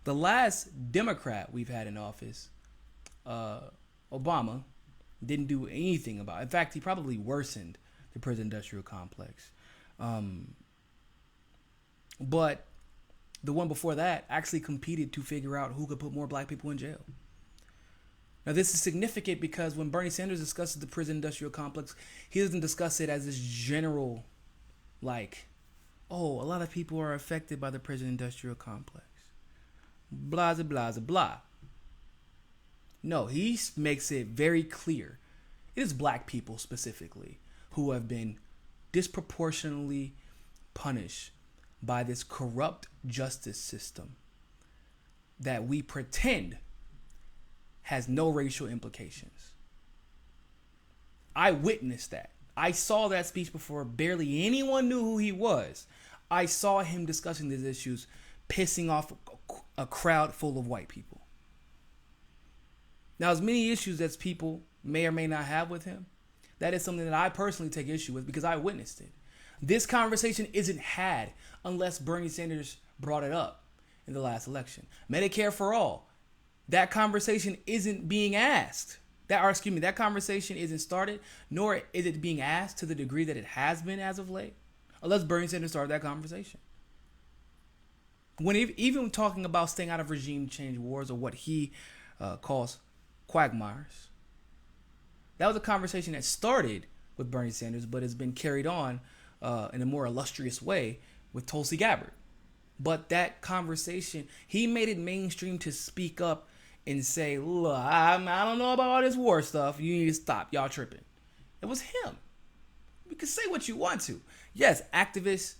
[SPEAKER 1] the last Democrat we've had in office, Obama, didn't do anything about it. In fact, he probably worsened the prison industrial complex. But the one before that actually competed to figure out who could put more black people in jail. Now, this is significant because when Bernie Sanders discusses the prison industrial complex, he doesn't discuss it as this general, like, oh, a lot of people are affected by the prison industrial complex. Blah, blah, blah, blah. No, he makes it very clear. It is black people specifically who have been disproportionately punished by this corrupt justice system that we pretend has no racial implications. I witnessed that. I saw that speech before barely anyone knew who he was. I saw him discussing these issues, pissing off a crowd full of white people. Now, as many issues as people may or may not have with him, that is something that I personally take issue with because I witnessed it. This conversation isn't had unless Bernie Sanders brought it up in the last election. Medicare for all. That conversation isn't being asked. That conversation isn't started, nor is it being asked to the degree that it has been as of late, unless Bernie Sanders started that conversation. When even talking about staying out of regime change wars or what he calls quagmires, that was a conversation that started with Bernie Sanders, but has been carried on in a more illustrious way with Tulsi Gabbard. But that conversation, he made it mainstream to speak up and say, look, I don't know about all this war stuff. You need to stop. Y'all tripping. It was him. You can say what you want to. Yes, activists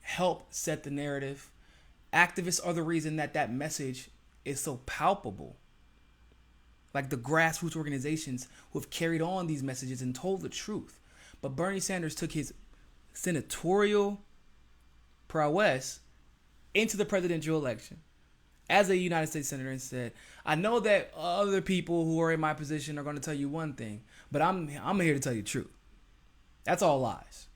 [SPEAKER 1] help set the narrative. Activists are the reason that message is so palpable. Like the grassroots organizations who have carried on these messages and told the truth. But Bernie Sanders took his senatorial prowess into the presidential election as a United States senator and said, I know that other people who are in my position are going to tell you one thing, but I'm here to tell you the truth. That's all lies.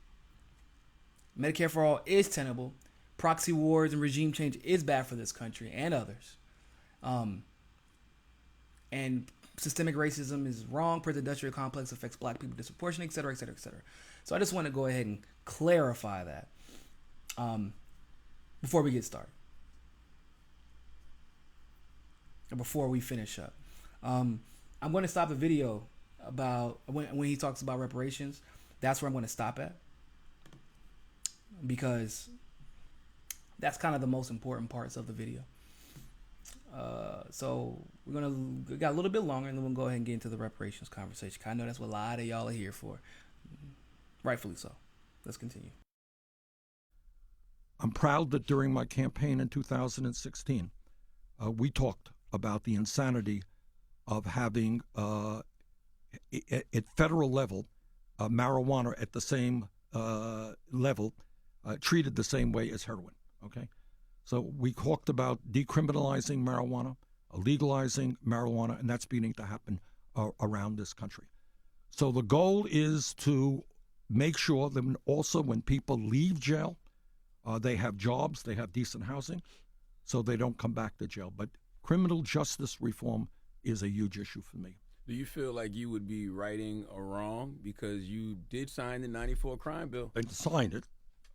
[SPEAKER 1] Medicare for all is tenable. Proxy wars and regime change is bad for this country and others. And systemic racism is wrong. Prison industrial complex affects black people disproportionately, et cetera, et cetera, et cetera. So I just want to go ahead and clarify that. before we get started, or before we finish up, I'm going to stop the video about when he talks about reparations. That's where I'm going to stop at, because that's kind of the most important parts of the video. So we got a little bit longer, and then we'll go ahead and get into the reparations conversation. I know that's what a lot of y'all are here for, rightfully so. Let's continue.
[SPEAKER 3] I'm proud that during my campaign in 2016, we talked about the insanity of having at federal level marijuana at the same level treated the same way as heroin. Okay, so we talked about decriminalizing marijuana, legalizing marijuana, and that's beginning to happen around this country. So the goal is to make sure that also when people leave jail, they have jobs, they have decent housing, so they don't come back to jail. But criminal justice reform is a huge issue for me.
[SPEAKER 2] Do you feel like you would be righting a wrong because you did sign the 94 crime bill?
[SPEAKER 3] I signed it.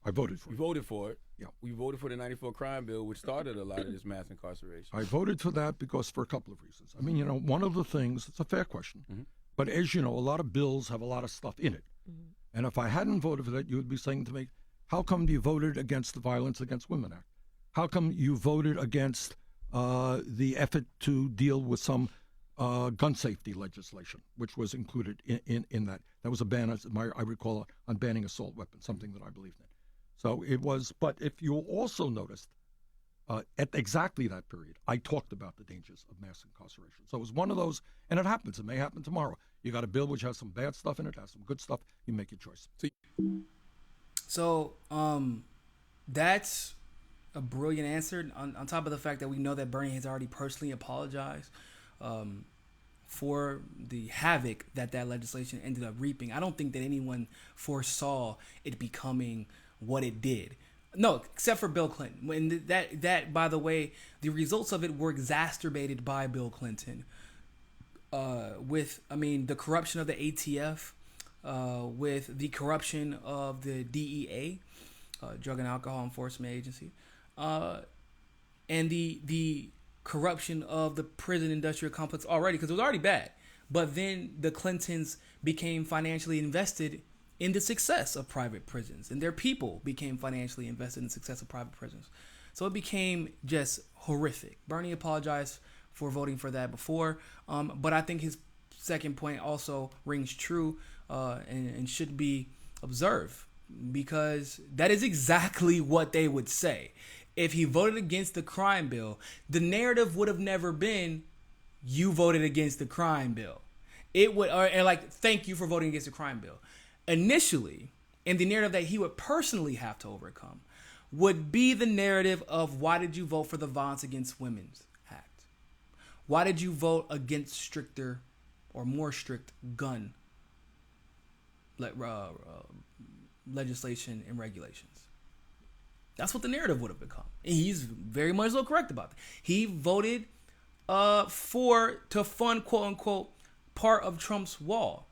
[SPEAKER 3] I voted for it.
[SPEAKER 2] You voted for it?
[SPEAKER 3] Yeah.
[SPEAKER 2] We voted for the 94 crime bill, which started a lot of this mass incarceration.
[SPEAKER 3] I voted for that because for a couple of reasons. I mean, one of the things, it's a fair question, but as you know, a lot of bills have a lot of stuff in it. And if I hadn't voted for that, you would be saying to me, how come you voted against the Violence Against Women Act? How come you voted against the effort to deal with some gun safety legislation, which was included in that? That was a ban, I recall, on banning assault weapons, something that I believed in. So it was, but if you also noticed, at exactly that period, I talked about the dangers of mass incarceration. So it was one of those, and it happens. It may happen tomorrow. You got a bill which has some bad stuff in it, has some good stuff. You make your choice.
[SPEAKER 1] So that's a brilliant answer. On top of the fact that we know that Bernie has already personally apologized for the havoc that legislation ended up reaping. I don't think that anyone foresaw it becoming what it did. No, except for Bill Clinton. When that by the way, the results of it were exacerbated by Bill Clinton. With the corruption of the ATF, with the corruption of the DEA, Drug and Alcohol Enforcement Agency, and the corruption of the prison industrial complex already, because it was already bad. But then the Clintons became financially invested in the success of private prisons, and their people became financially invested in the success of private prisons. So it became just horrific. Bernie apologized for voting for that before, but I think his second point also rings true and should be observed, because that is exactly what they would say. If he voted against the crime bill, the narrative would have never been, you voted against the crime bill. It would, thank you for voting against the crime bill. Initially, and the narrative that he would personally have to overcome would be the narrative of, why did you vote for the Violence Against Women's Act? Why did you vote against stricter or more strict gun legislation and regulations? That's what the narrative would have become. And he's very much so correct about that. He voted to fund, quote unquote, part of Trump's wall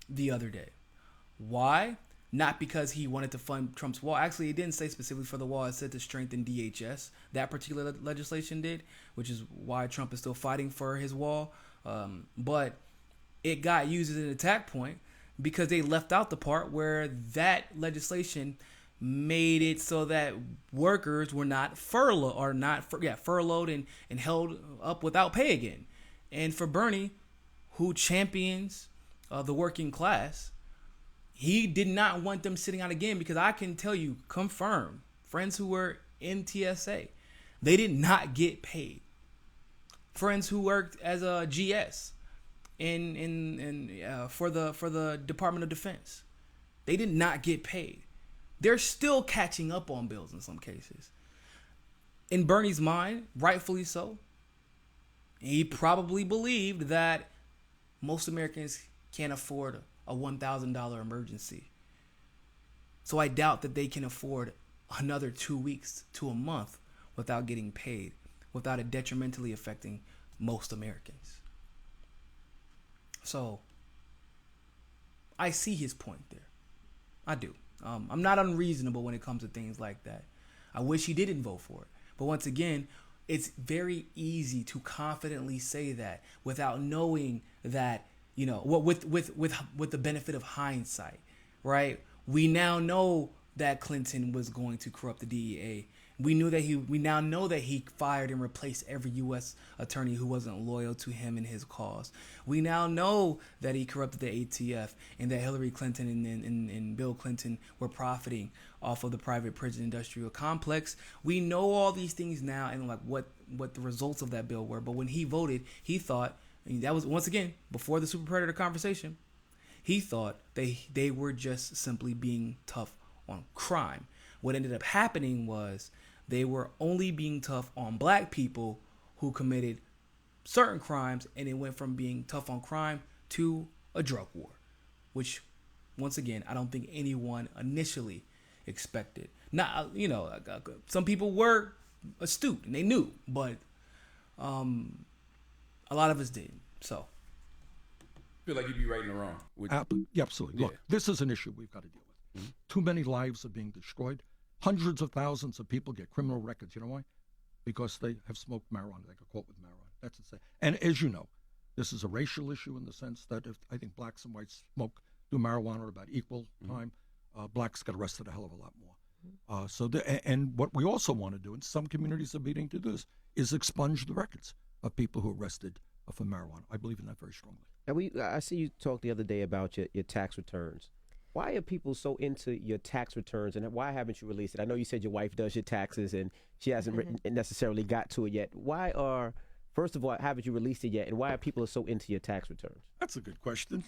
[SPEAKER 1] the other day. Why? Not because he wanted to fund Trump's wall. Actually, it didn't say specifically for the wall. It said to strengthen DHS. That particular legislation did, which is why Trump is still fighting for his wall. But it got used as an attack point because they left out the part where that legislation made it so that workers were not furloughed and held up without pay again. And for Bernie, who champions the working class, he did not want them sitting out again, because I can tell you, confirm, friends who were in TSA, they did not get paid. Friends who worked as a GS for the Department of Defense, they did not get paid. They're still catching up on bills in some cases. In Bernie's mind, rightfully so, he probably believed that most Americans can't afford a $1,000 emergency. So I doubt that they can afford another 2 weeks to a month without getting paid, without it detrimentally affecting most Americans. So I see his point there. I do. I'm not unreasonable when it comes to things like that. I wish he didn't vote for it. But once again, it's very easy to confidently say that without knowing that, with the benefit of hindsight, right? We now know that Clinton was going to corrupt the DEA. We now know that he fired and replaced every U.S. attorney who wasn't loyal to him and his cause. We now know that he corrupted the ATF and that Hillary Clinton and Bill Clinton were profiting off of the private prison industrial complex. We know all these things now and like what the results of that bill were. But when he voted, he thought, and that was once again before the super predator conversation, he thought they were just simply being tough on crime. What ended up happening was they were only being tough on black people who committed certain crimes, and it went from being tough on crime to a drug war, which, once again, I don't think anyone initially expected. Not, some people were astute and they knew, but a lot of us didn't. So,
[SPEAKER 2] I feel like you'd be right in the wrong.
[SPEAKER 3] Yeah, absolutely. Look, this is an issue we've got to deal with. Mm-hmm. Too many lives are being destroyed. Hundreds of thousands of people get criminal records. You know why? Because they have smoked marijuana. They got caught with marijuana. That's insane. And as you know, this is a racial issue in the sense that if I think blacks and whites do marijuana at about equal time, blacks get arrested a hell of a lot more. And what we also want to do, and some communities are beginning to do this, is expunge the records of people who are arrested for marijuana. I believe in that very strongly.
[SPEAKER 4] And I see you talked the other day about your tax returns. Why are people so into your tax returns, and why haven't you released it? I know you said your wife does your taxes, and she hasn't necessarily got to it yet. First of all, haven't you released it yet, and why are people so into your tax returns?
[SPEAKER 3] That's a good question,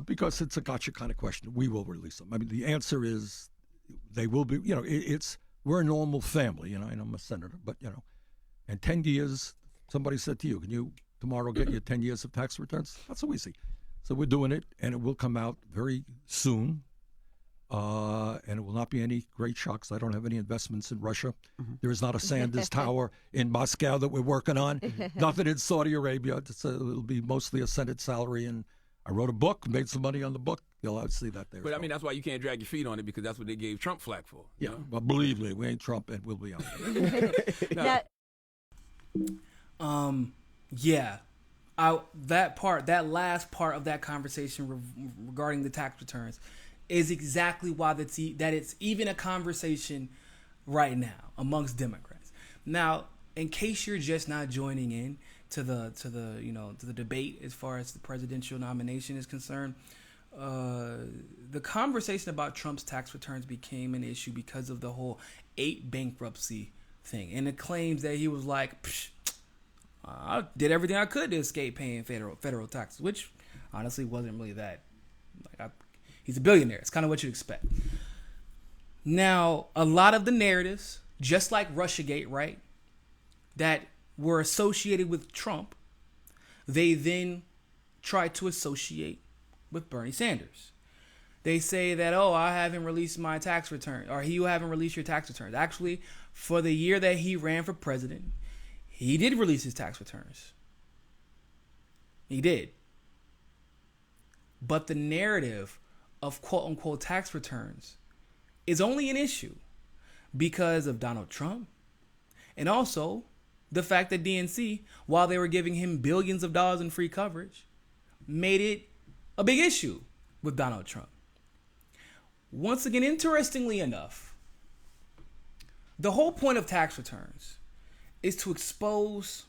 [SPEAKER 3] because it's a gotcha kind of question. We will release them. I mean, the answer is they will be. We're a normal family, and I'm a senator, but in 10 years, somebody said to you, can you tomorrow get your 10 years of tax returns? Not so easy. So we're doing it, and it will come out very soon. And it will not be any great shocks. I don't have any investments in Russia. Mm-hmm. There is not a Sanders Tower in Moscow that we're working on. Nothing in Saudi Arabia. It'll be mostly a Senate salary. And I wrote a book, made some money on the book. You'll see that there.
[SPEAKER 2] But I mean, that's why you can't drag your feet on it, because that's what they gave Trump flack for.
[SPEAKER 3] Yeah, but believe me, we ain't Trump, and we'll be out.
[SPEAKER 1] Yeah. That last part of that conversation regarding the tax returns is exactly why that it's even a conversation right now amongst Democrats. Now, in case you're just not joining in to the debate as far as the presidential nomination is concerned, the conversation about Trump's tax returns became an issue because of the whole 8 bankruptcy thing, and the claims that he was like, I did everything I could to escape paying federal taxes, which honestly wasn't really that. He's a billionaire. It's kind of what you'd expect. Now, a lot of the narratives, just like Russiagate, right, that were associated with Trump, they then tried to associate with Bernie Sanders. They say that, I haven't released my tax return, or you haven't released your tax returns. Actually, for the year that he ran for president, he did release his tax returns. He did. But the narrative of quote-unquote tax returns is only an issue because of Donald Trump, and also the fact that DNC, while they were giving him billions of dollars in free coverage, made it a big issue with Donald Trump. Once again, interestingly enough, the whole point of tax returns is to expose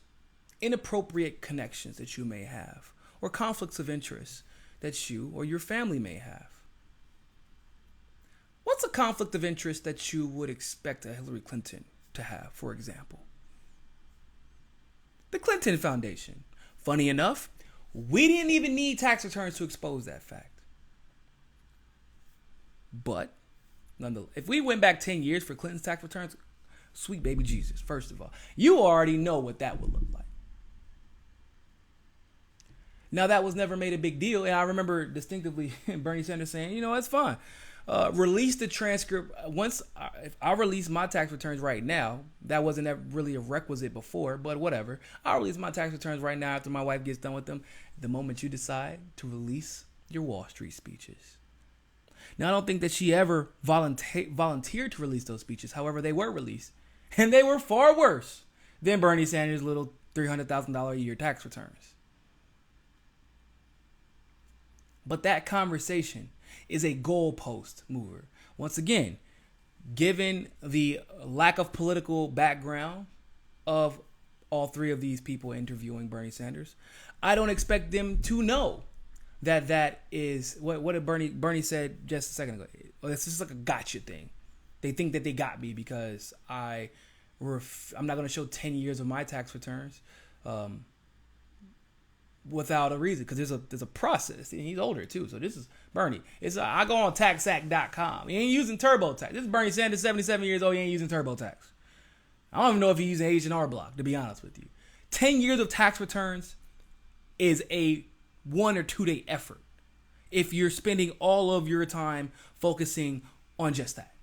[SPEAKER 1] inappropriate connections that you may have, or conflicts of interest that you or your family may have. What's a conflict of interest that you would expect a Hillary Clinton to have, for example? The Clinton Foundation. Funny enough, we didn't even need tax returns to expose that fact. But, nonetheless, if we went back 10 years for Clinton's tax returns, sweet baby Jesus, first of all, you already know what that would look like. Now, that was never made a big deal, and I remember distinctively Bernie Sanders saying, it's fine. Release the transcript. If I release my tax returns right now, that wasn't really a requisite before, but whatever. I'll release my tax returns right now after my wife gets done with them, the moment you decide to release your Wall Street speeches. Now, I don't think that she ever volunteered to release those speeches. However, they were released. And they were far worse than Bernie Sanders' little $300,000 a year tax returns. But that conversation is a goalpost mover. Once again, given the lack of political background of all three of these people interviewing Bernie Sanders, I don't expect them to know that is what did Bernie said just a second ago. It's just like a gotcha thing. They think that they got me because I'm not going to show 10 years of my tax returns without a reason, because there's a process, and he's older too. So this is Bernie. I go on taxact.com. He ain't using TurboTax. This is Bernie Sanders, 77 years old. He ain't using TurboTax. I don't even know if he's using H&R Block, to be honest with you. 10 years of tax returns is a 1 or 2 day effort if you're spending all of your time focusing on just that.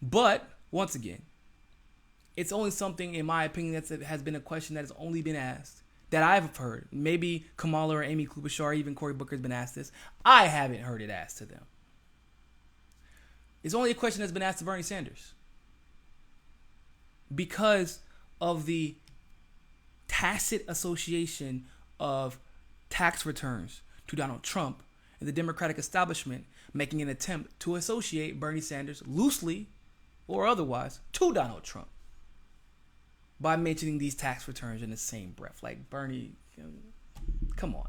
[SPEAKER 1] But once again, it's only something, in my opinion, that has been a question that has only been asked, that I've heard. Maybe Kamala or Amy Klobuchar or even Cory Booker has been asked this. I haven't heard it asked to them. It's only a question that's been asked to Bernie Sanders, because of the tacit association of tax returns to Donald Trump and the Democratic establishment making an attempt to associate Bernie Sanders loosely or otherwise to Donald Trump by mentioning these tax returns in the same breath. Like, Bernie, come on.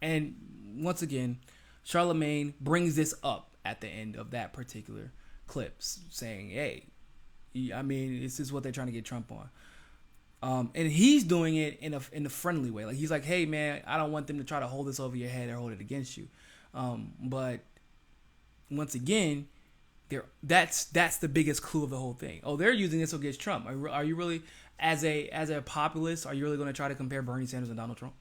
[SPEAKER 1] And once again, Charlemagne brings this up at the end of that particular clip, saying, hey, I mean, this is what they're trying to get Trump on. And he's doing it in a friendly way. Like, he's like, hey, man, I don't want them to try to hold this over your head or hold it against you. But once again, that's the biggest clue of the whole thing. Oh, they're using this against Trump. Are you really, as a populist, are you really going to try to compare Bernie Sanders and Donald Trump?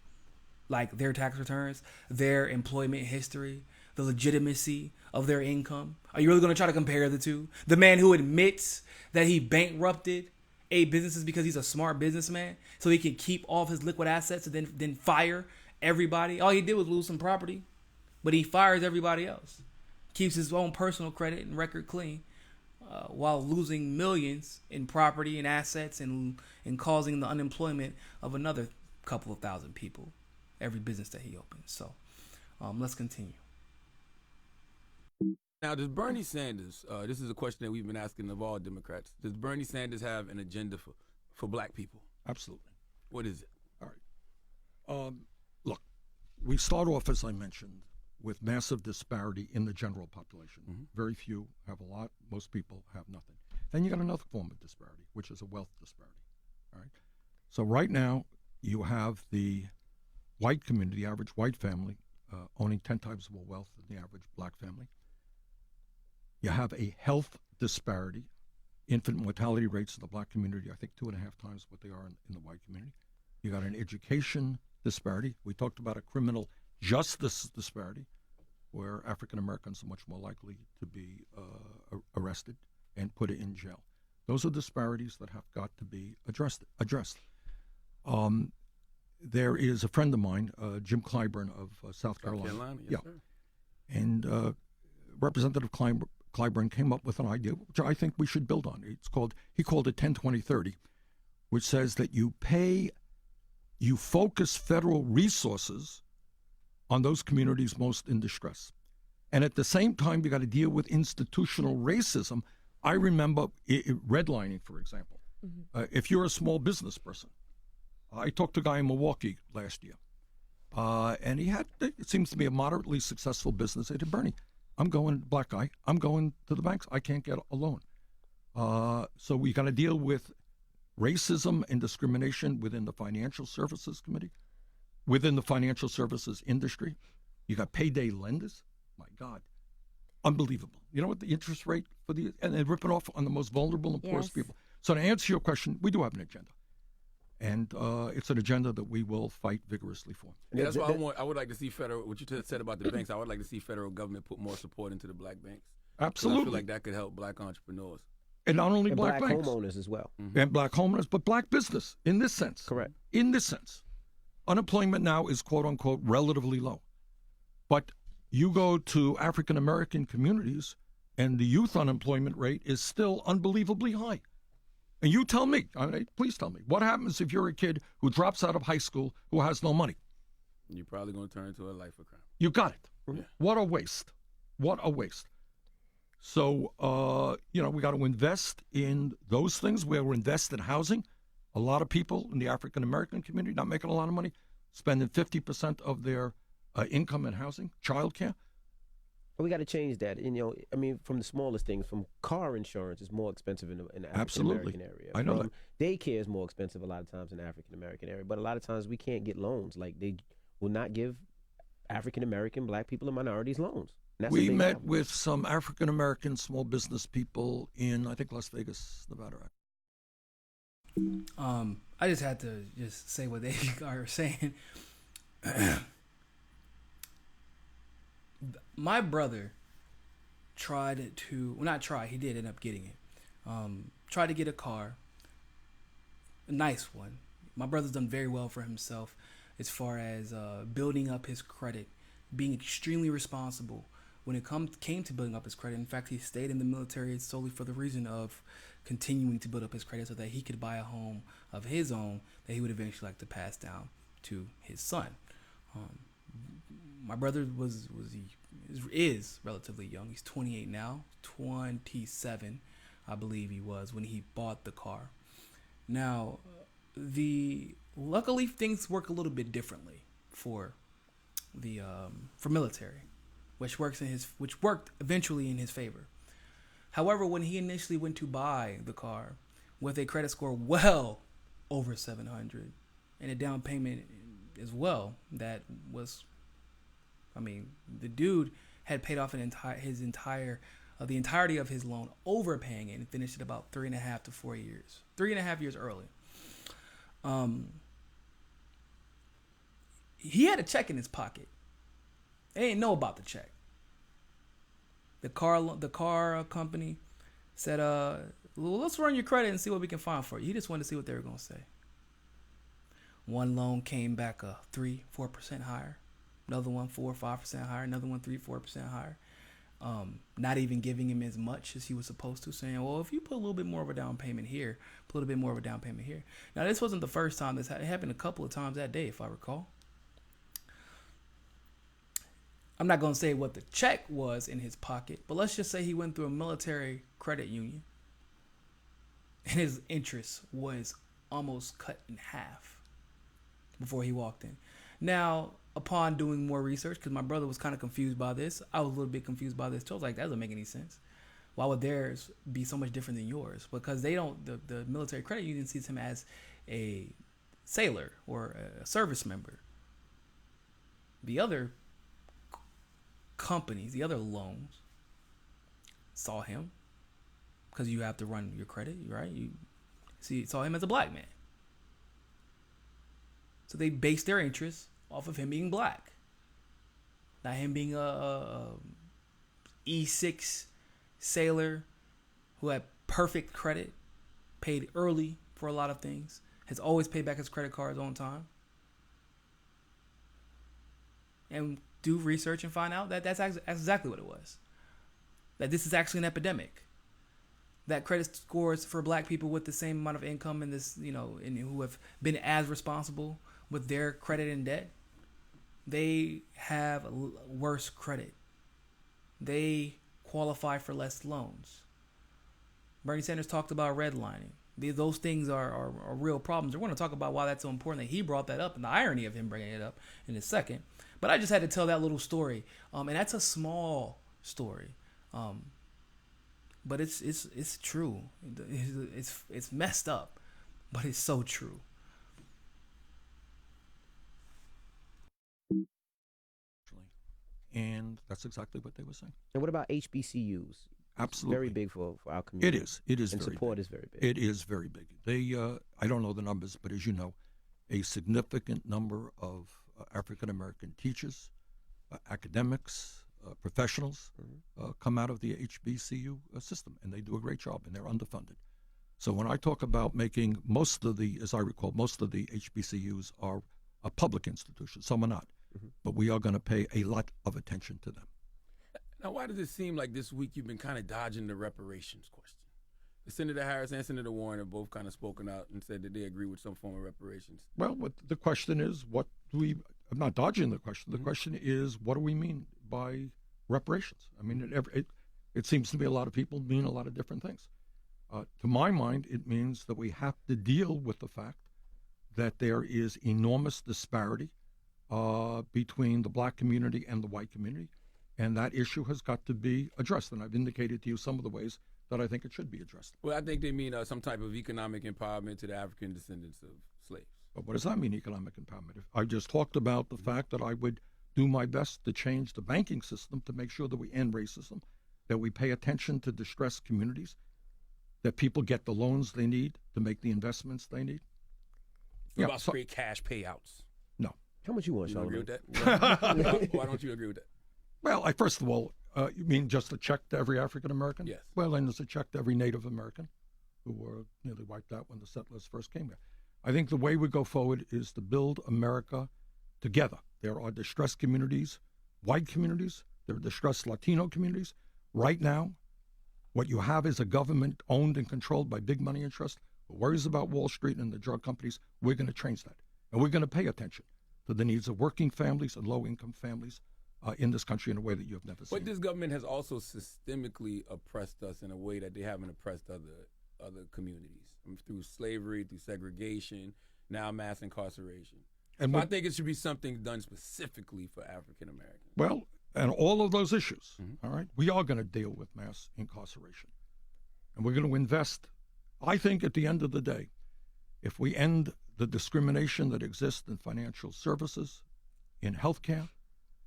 [SPEAKER 1] Like, their tax returns, their employment history, the legitimacy of their income? Are you really going to try to compare the two? The man who admits that he bankrupted 8 businesses because he's a smart businessman, so he can keep all of his liquid assets and then fire everybody. All he did was lose some property, but he fires everybody else. Keeps his own personal credit and record clean, while losing millions in property and assets and causing the unemployment of another couple of thousand people every business that he opens. So let's continue.
[SPEAKER 2] Now, does Bernie Sanders, this is a question that we've been asking of all Democrats, does Bernie Sanders have an agenda for black people?
[SPEAKER 3] Absolutely.
[SPEAKER 2] What is it?
[SPEAKER 3] All right. Look, we start off, as I mentioned, with massive disparity in the general population. Mm-hmm. Very few have a lot. Most people have nothing. Then you got another form of disparity, which is a wealth disparity. All right. So right now, you have the white community, the average white family, owning 10 times more wealth than the average black family. You have a health disparity. Infant mortality rates in the black community, I think 2.5 times what they are in the white community. You got an education disparity. We talked about a criminal justice disparity, where African Americans are much more likely to be arrested and put in jail. Those are disparities that have got to be addressed. There is a friend of mine, Jim Clyburn of South Carolina.
[SPEAKER 2] Yes,
[SPEAKER 3] yeah.
[SPEAKER 2] Sir.
[SPEAKER 3] And Representative Clyburn came up with an idea, which I think we should build on. He called it 10-20-30, which says that you focus federal resources on those communities most in distress. And at the same time, you got to deal with institutional racism. I remember redlining, for example. Mm-hmm. If you're a small business person, I talked to a guy in Milwaukee last year, and he had, it seems to be, a moderately successful business. I said, Bernie, black guy, I'm going to the banks. I can't get a loan. So we got to deal with racism and discrimination within the financial services committee, within the financial services industry. You got payday lenders. My God, unbelievable. You know what the interest rate for and they're ripping off on the most vulnerable and poorest people. So to answer your question, we do have an agenda. And it's an agenda that we will fight vigorously for.
[SPEAKER 2] Yeah, that's why I would like to see what you said about the banks, I would like to see federal government put more support into the black banks.
[SPEAKER 3] Absolutely.
[SPEAKER 2] I feel like that could help black entrepreneurs.
[SPEAKER 3] And not only black banks.
[SPEAKER 4] Homeowners as well.
[SPEAKER 3] Mm-hmm. And black homeowners, but black business in this sense.
[SPEAKER 4] Correct.
[SPEAKER 3] In this sense. Unemployment now is, quote unquote, relatively low. But you go to African American communities and the youth unemployment rate is still unbelievably high. And you tell me, please tell me, what happens if you're a kid who drops out of high school who has no money?
[SPEAKER 2] You're probably going to turn into a life of crime.
[SPEAKER 3] You got it.
[SPEAKER 2] Yeah.
[SPEAKER 3] What a waste. What a waste. So, we got to invest in those things. We'll invest in housing. A lot of people in the African-American community not making a lot of money, spending 50% of their income in housing, childcare.
[SPEAKER 4] We got to change that. And, from the smallest things, from car insurance is more expensive in the African-American area.
[SPEAKER 3] I know that.
[SPEAKER 4] Daycare is more expensive a lot of times in the African-American area. But a lot of times we can't get loans. Like, they will not give African-American, black people, and minorities loans.
[SPEAKER 3] We met with some African-American small business people in, I think, Las Vegas, Nevada.
[SPEAKER 1] I just had to just say what they are saying. My brother he did end up getting it. Tried to get a car, a nice one. My brother's done very well for himself as far as building up his credit, being extremely responsible when it came to building up his credit. In fact, he stayed in the military solely for the reason of continuing to build up his credit so that he could buy a home of his own that he would eventually like to pass down to his son. My brother is relatively young. He's 28 now, 27, I believe he was when he bought the car. Now, luckily things work a little bit differently for military, which worked eventually in his favor. However, when he initially went to buy the car with a credit score well over 700 and a down payment as well, that was, the dude had paid off the entirety of his loan, overpaying it, and finished it about 3.5 to 4 years, 3.5 years early. He had a check in his pocket. They didn't know about the check. The car company said, let's run your credit and see what we can find for you. He just wanted to see what they were going to say. One loan came back 3-4% higher. Another one 4-5% higher. Another one 3-4% higher. Not even giving him as much as he was supposed to, saying, well, if you put a little bit more of a down payment here, put a little bit more of a down payment here. Now, this wasn't the first time this happened. It happened a couple of times that day, if I recall. I'm not going to say what the check was in his pocket, but let's just say he went through a military credit union and his interest was almost cut in half before he walked in. Now, upon doing more research, because my brother was kind of confused by this, I was a little bit confused by this too. I was like, that doesn't make any sense. Why would theirs be so much different than yours? Because they don't, the military credit union sees him as a sailor or a service member. The other companies, the other loans, saw him, because you have to run your credit, right? Saw him as a black man. So they based their interest off of him being black, not him being a E6 sailor who had perfect credit, paid early for a lot of things, has always paid back his credit cards on time, and do research and find out that that's exactly what it was. That this is actually an epidemic. That credit scores for black people with the same amount of income and and who have been as responsible with their credit and debt, they have worse credit. They qualify for less loans. Bernie Sanders talked about redlining. Those things are real problems. We're going to talk about why that's so important that he brought that up and the irony of him bringing it up in a second. But I just had to tell that little story, and that's a small story, but it's true. It's messed up, but it's so true.
[SPEAKER 3] And that's exactly what they were saying.
[SPEAKER 4] And what about HBCUs?
[SPEAKER 3] Absolutely.
[SPEAKER 4] Very big for our community.
[SPEAKER 3] It is
[SPEAKER 4] and
[SPEAKER 3] very
[SPEAKER 4] support
[SPEAKER 3] big.
[SPEAKER 4] is very big.
[SPEAKER 3] It is very big. They, I don't know the numbers, but as you know, a significant number of African-American teachers, academics, professionals come out of the HBCU system, and they do a great job, and they're underfunded. So when I talk about making as I recall, most of the HBCUs are public institutions. Some are not. But we are going to pay a lot of attention to them.
[SPEAKER 2] Now, why does it seem like this week you've been kind of dodging the reparations question? Senator Harris and Senator Warren have both kind of spoken out and said that they agree with some form of reparations.
[SPEAKER 3] Well, what the question is, I'm not dodging the question. The question is, what do we mean by reparations? I mean, it seems to me a lot of people mean a lot of different things. To my mind, it means that we have to deal with the fact that there is enormous disparity between the black community and the white community, and that issue has got to be addressed. And I've indicated to you some of the ways that I think it should be addressed.
[SPEAKER 2] Well, I think they mean some type of economic empowerment to the African descendants of slaves.
[SPEAKER 3] But what does that mean, economic empowerment? I just talked about the fact that I would do my best to change the banking system to make sure that we end racism, that we pay attention to distressed communities, that people get the loans they need to make the investments they need.
[SPEAKER 2] What about straight cash payouts?
[SPEAKER 3] No.
[SPEAKER 4] How much you want, Charlemagne?
[SPEAKER 2] You agree with that? Why don't you agree with that?
[SPEAKER 3] Well, first of all, you mean just a check to every African American?
[SPEAKER 2] Yes.
[SPEAKER 3] Well, then there's a check to every Native American who were nearly wiped out when the settlers first came here. I think the way we go forward is to build America together. There are distressed communities, white communities, there are distressed Latino communities. Right now, what you have is a government owned and controlled by big money interests who worries about Wall Street and the drug companies. We're going to change that. And we're going to pay attention to the needs of working families and low-income families in this country in a way that you have never seen.
[SPEAKER 2] But this government has also systemically oppressed us in a way that they haven't oppressed other communities, through slavery, through segregation, now mass incarceration. And I think it should be something done specifically for African Americans.
[SPEAKER 3] Well, and all of those issues, all right, we are going to deal with mass incarceration. And we're going to invest, I think at the end of the day, if we end the discrimination that exists in financial services, in healthcare,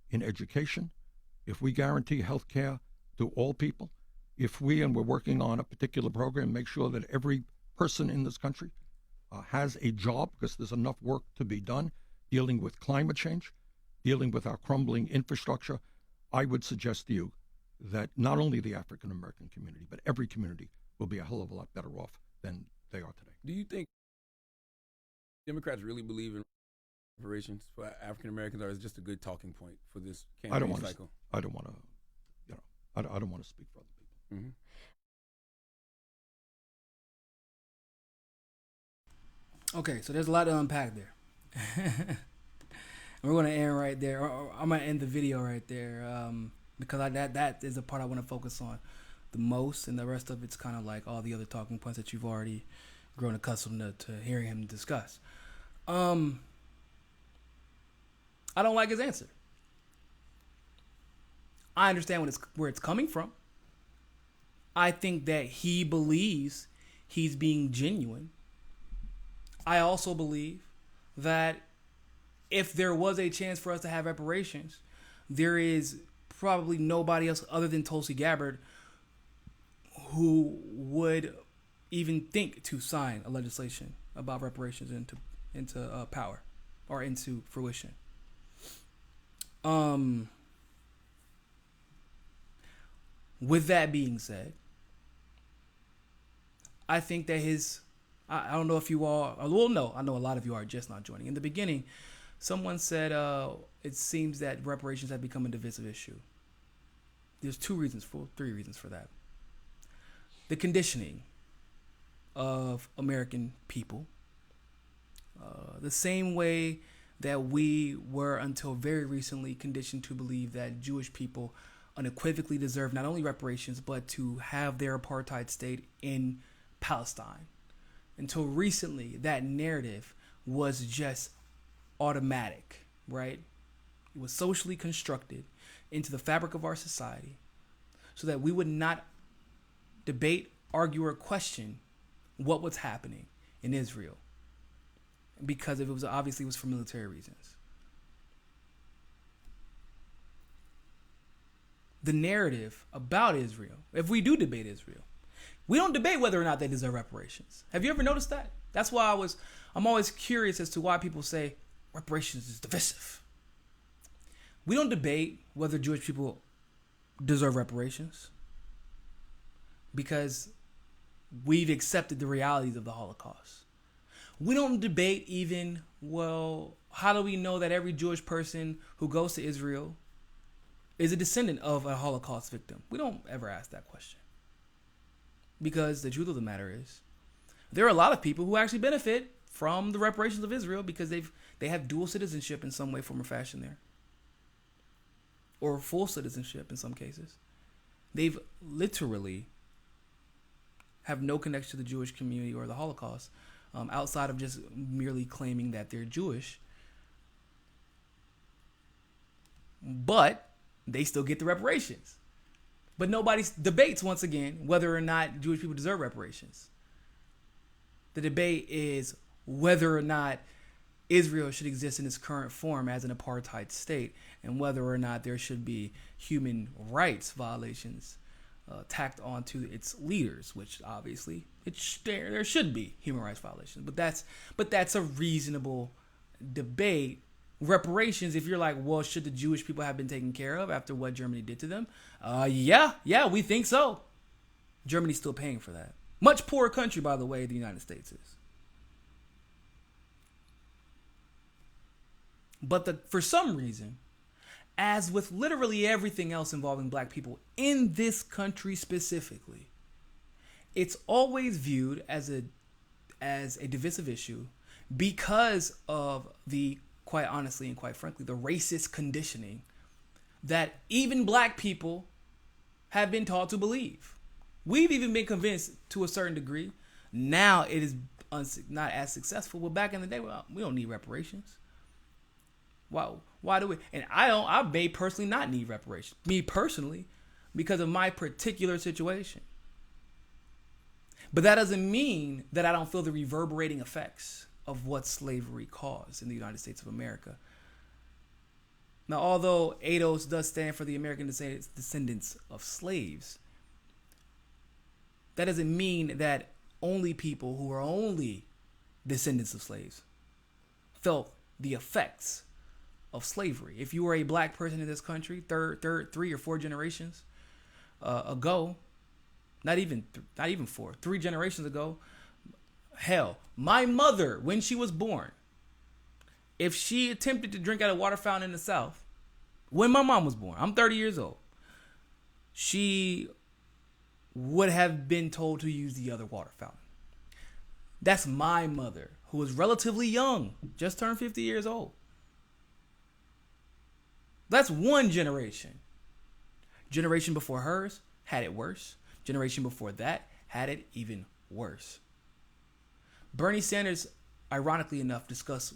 [SPEAKER 3] in education, if we guarantee healthcare to all people, if we, and we're working on a particular program, make sure that every person in this country has a job, because there's enough work to be done dealing with climate change, dealing with our crumbling infrastructure, I would suggest to you that not only the African American community, but every community will be a hell of a lot better off than they are today.
[SPEAKER 2] Do you think Democrats really believe in reparations for African Americans, or is it just a good talking point for this campaign cycle?
[SPEAKER 3] I don't want to, I don't want to speak for other people.
[SPEAKER 2] Mm-hmm.
[SPEAKER 1] Okay, so there's a lot to unpack there. We're going to end right there. Or I'm going to end the video right there because that is the part I want to focus on the most, and the rest of it's kind of like all the other talking points that you've already grown accustomed to hearing him discuss. I don't like his answer. I understand where it's coming from. I think that he believes he's being genuine. I also believe that if there was a chance for us to have reparations, there is probably nobody else other than Tulsi Gabbard who would even think to sign a legislation about reparations into power or into fruition. With that being said, I think that I don't know if you all, well, no, I know a lot of you are just not joining. In the beginning, someone said it seems that reparations have become a divisive issue. There's three reasons for that. The conditioning of American people, the same way that we were until very recently conditioned to believe that Jewish people unequivocally deserve not only reparations, but to have their apartheid state in Palestine. Until recently, that narrative was just automatic, right? It was socially constructed into the fabric of our society so that we would not debate, argue, or question what was happening in Israel, because it was obviously for military reasons. The narrative about Israel, if we do debate Israel, we don't debate whether or not they deserve reparations. Have you ever noticed that? That's why I'm always curious as to why people say reparations is divisive. We don't debate whether Jewish people deserve reparations because we've accepted the realities of the Holocaust. We don't debate even, well, how do we know that every Jewish person who goes to Israel is a descendant of a Holocaust victim? We don't ever ask that question. Because the truth of the matter is, there are a lot of people who actually benefit from the reparations of Israel because they have dual citizenship in some way, form, or fashion there. Or full citizenship in some cases. They've literally have no connection to the Jewish community or the Holocaust, outside of just merely claiming that they're Jewish. But they still get the reparations. But nobody debates, once again, whether or not Jewish people deserve reparations. The debate is whether or not Israel should exist in its current form as an apartheid state, and whether or not there should be human rights violations tacked onto its leaders, which obviously there should be human rights violations. But that's a reasonable debate. Reparations, if you're like, well, should the Jewish people have been taken care of after what Germany did to them? Yeah, we think so. Germany's still paying for that. Much poorer country, by the way, the United States is. But for some reason, as with literally everything else involving black people in this country specifically, it's always viewed as a divisive issue because of the, quite honestly and quite frankly, the racist conditioning that even black people have been taught to believe. We've even been convinced to a certain degree. Now it is not as successful, but back in the day, we don't need reparations. Why do we? And I may personally not need reparations. Me personally, because of my particular situation. But that doesn't mean that I don't feel the reverberating effects of what slavery caused in the United States of America. Now, although ADOS does stand for the American descendants of slaves, that doesn't mean that only people who are only descendants of slaves felt the effects of slavery. If you were a black person in this country, third, 3 or 4 generations ago, not even 4, 3 generations ago, hell, my mother, when she was born, if she attempted to drink out of a water fountain in the South, when my mom was born, I'm 30 years old, she would have been told to use the other water fountain. That's my mother, who was relatively young, just turned 50 years old. That's one generation. Generation before hers had it worse. Generation before that had it even worse. Bernie Sanders, ironically enough, discussed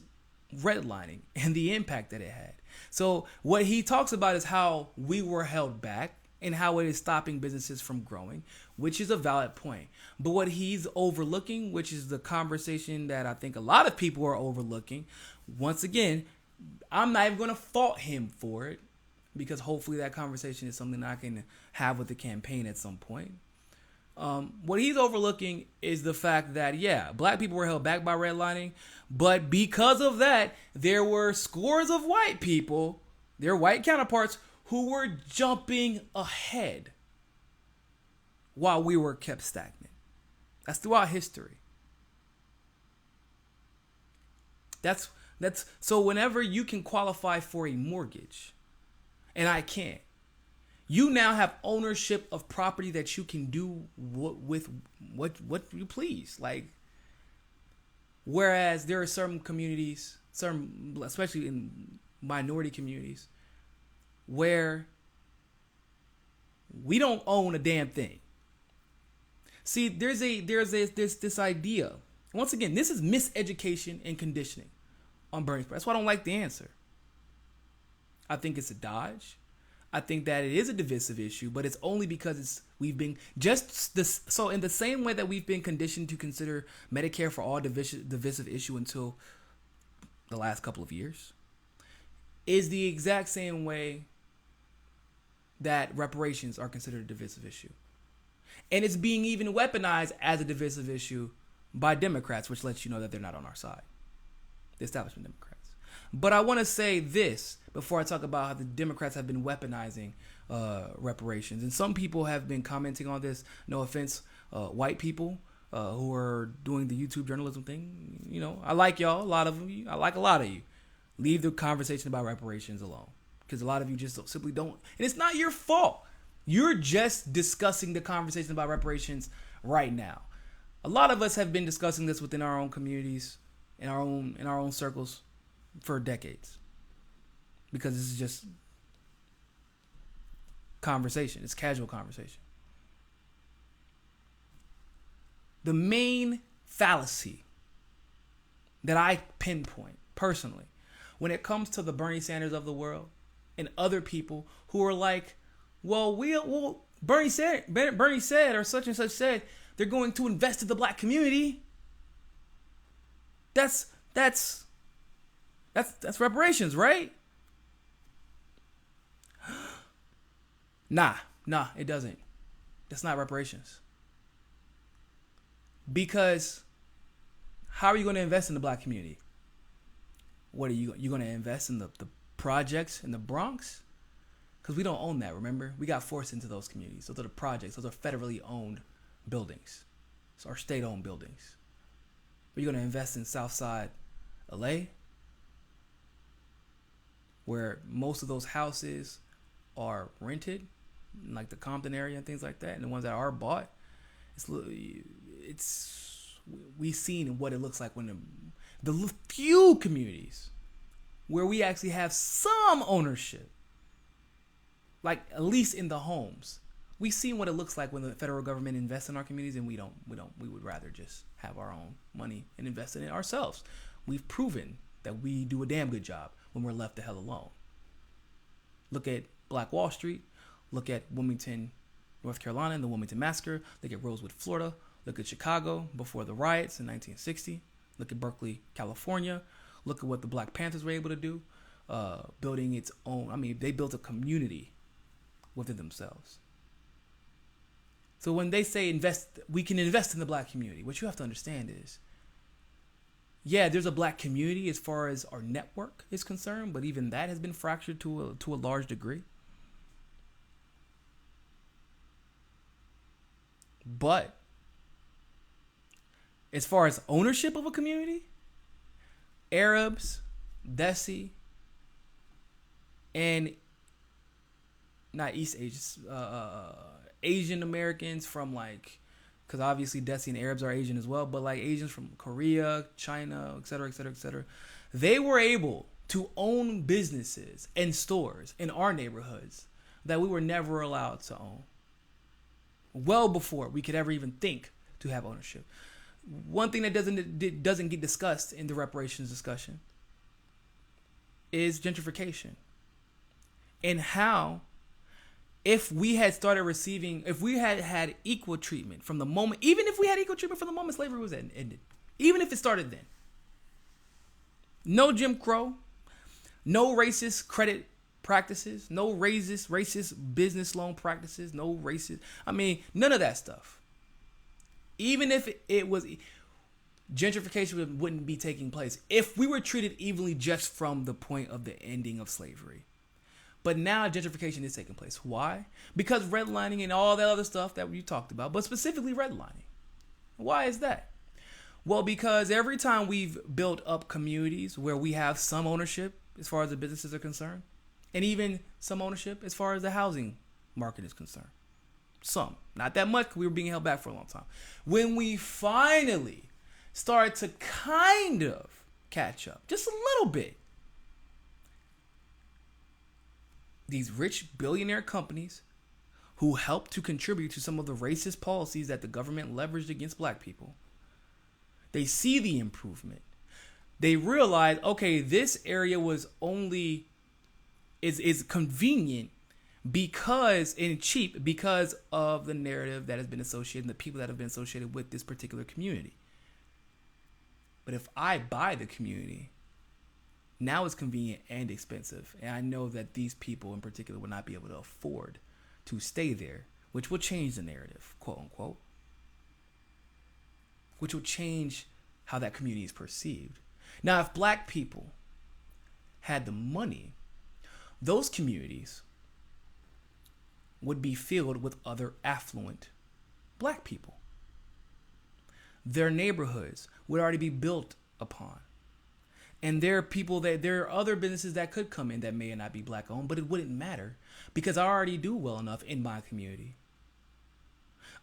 [SPEAKER 1] redlining and the impact that it had. So what he talks about is how we were held back and how it is stopping businesses from growing, which is a valid point. But what he's overlooking, which is the conversation that I think a lot of people are overlooking, once again, I'm not even going to fault him for it, because hopefully that conversation is something that I can have with the campaign at some point. What he's overlooking is the fact that, yeah, black people were held back by redlining, but because of that, there were scores of white people, their white counterparts, who were jumping ahead while we were kept stagnant. That's throughout history. That's so whenever you can qualify for a mortgage, and I can't, you now have ownership of property that you can do with what you please. Like, whereas there are certain communities, especially in minority communities, where we don't own a damn thing. See, there's this idea. Once again, this is miseducation and conditioning on Bernie's part. That's why I don't like the answer. I think it's a dodge. I think that it is a divisive issue, but it's only because we've been just this. So in the same way that we've been conditioned to consider Medicare for all divisive issue until the last couple of years, is the exact same way that reparations are considered a divisive issue. And it's being even weaponized as a divisive issue by Democrats, which lets you know that they're not on our side. The establishment Democrats. But I want to say this before I talk about how the Democrats have been weaponizing reparations. And some people have been commenting on this. No offense, white people who are doing the YouTube journalism thing. You know, I like y'all, a lot of you. I like a lot of you. Leave the conversation about reparations alone. because a lot of you just simply don't. And it's not your fault. You're just discussing the conversation about reparations right now. A lot of us have been discussing this within our own communities, in our own circles, for decades, because this is just conversation. It's casual conversation. The main fallacy that I pinpoint personally when it comes to the Bernie Sanders of the world and other people who are like, well, Bernie said, or such and such said, they're going to invest in the black community. That's reparations, right? Nah, it doesn't. That's not reparations. Because how are you going to invest in the black community? What are you going to invest in the projects in the Bronx? Because we don't own that, remember? We got forced into those communities. Those are the projects. Those are federally owned buildings. So our state-owned buildings. Are you going to invest in Southside LA, where most of those houses are rented, like the Compton area and things like that, and the ones that are bought? We've seen what it looks like when the few communities where we actually have some ownership, like at least in the homes, we've seen what it looks like when the federal government invests in our communities, and we would rather just have our own money and invest in it ourselves. We've proven that we do a damn good job when we're left the hell alone. Look at Black Wall Street. Look at Wilmington, North Carolina, and the Wilmington Massacre. Look at Rosewood, Florida. Look at Chicago before the riots in 1960. Look at Berkeley, California. Look at what the Black Panthers were able to do, building its own. I mean, they built a community within themselves. So when they say we can invest in the black community, what you have to understand is, yeah, there's a black community as far as our network is concerned, but even that has been fractured to a large degree. But as far as ownership of a community, Arabs, Desi, and not East Asians, Asian Americans from because obviously Desi and Arabs are Asian as well, but like Asians from Korea, China, et cetera, et cetera, et cetera, they were able to own businesses and stores in our neighborhoods that we were never allowed to own. Well before we could ever even think to have ownership. One thing that doesn't get discussed in the reparations discussion is gentrification, and how if we had had equal treatment from the moment, even if we had equal treatment from the moment slavery was ended, even if it started then, no Jim Crow, no racist credit practices, no racist business loan practices, none of that stuff. Even if it was, gentrification wouldn't be taking place if we were treated evenly just from the point of the ending of slavery. But now gentrification is taking place. Why? Because redlining and all that other stuff that we talked about, but specifically redlining. Why is that? Well, because every time we've built up communities where we have some ownership as far as the businesses are concerned, and even some ownership as far as the housing market is concerned. Some. Not that much, we were being held back for a long time. When we finally start to kind of catch up, just a little bit, these rich billionaire companies who helped to contribute to some of the racist policies that the government leveraged against black people, they see the improvement. They realize, okay, this area was only is convenient because and cheap because of the narrative that has been associated and the people that have been associated with this particular community. But if I buy the community, now it's convenient and expensive, and I know that these people in particular will not be able to afford to stay there, which will change the narrative, quote unquote, which will change how that community is perceived. Now, if black people had the money, those communities would be filled with other affluent black people. Their neighborhoods would already be built upon. And there are other businesses that could come in that may not be black owned, but it wouldn't matter because I already do well enough in my community.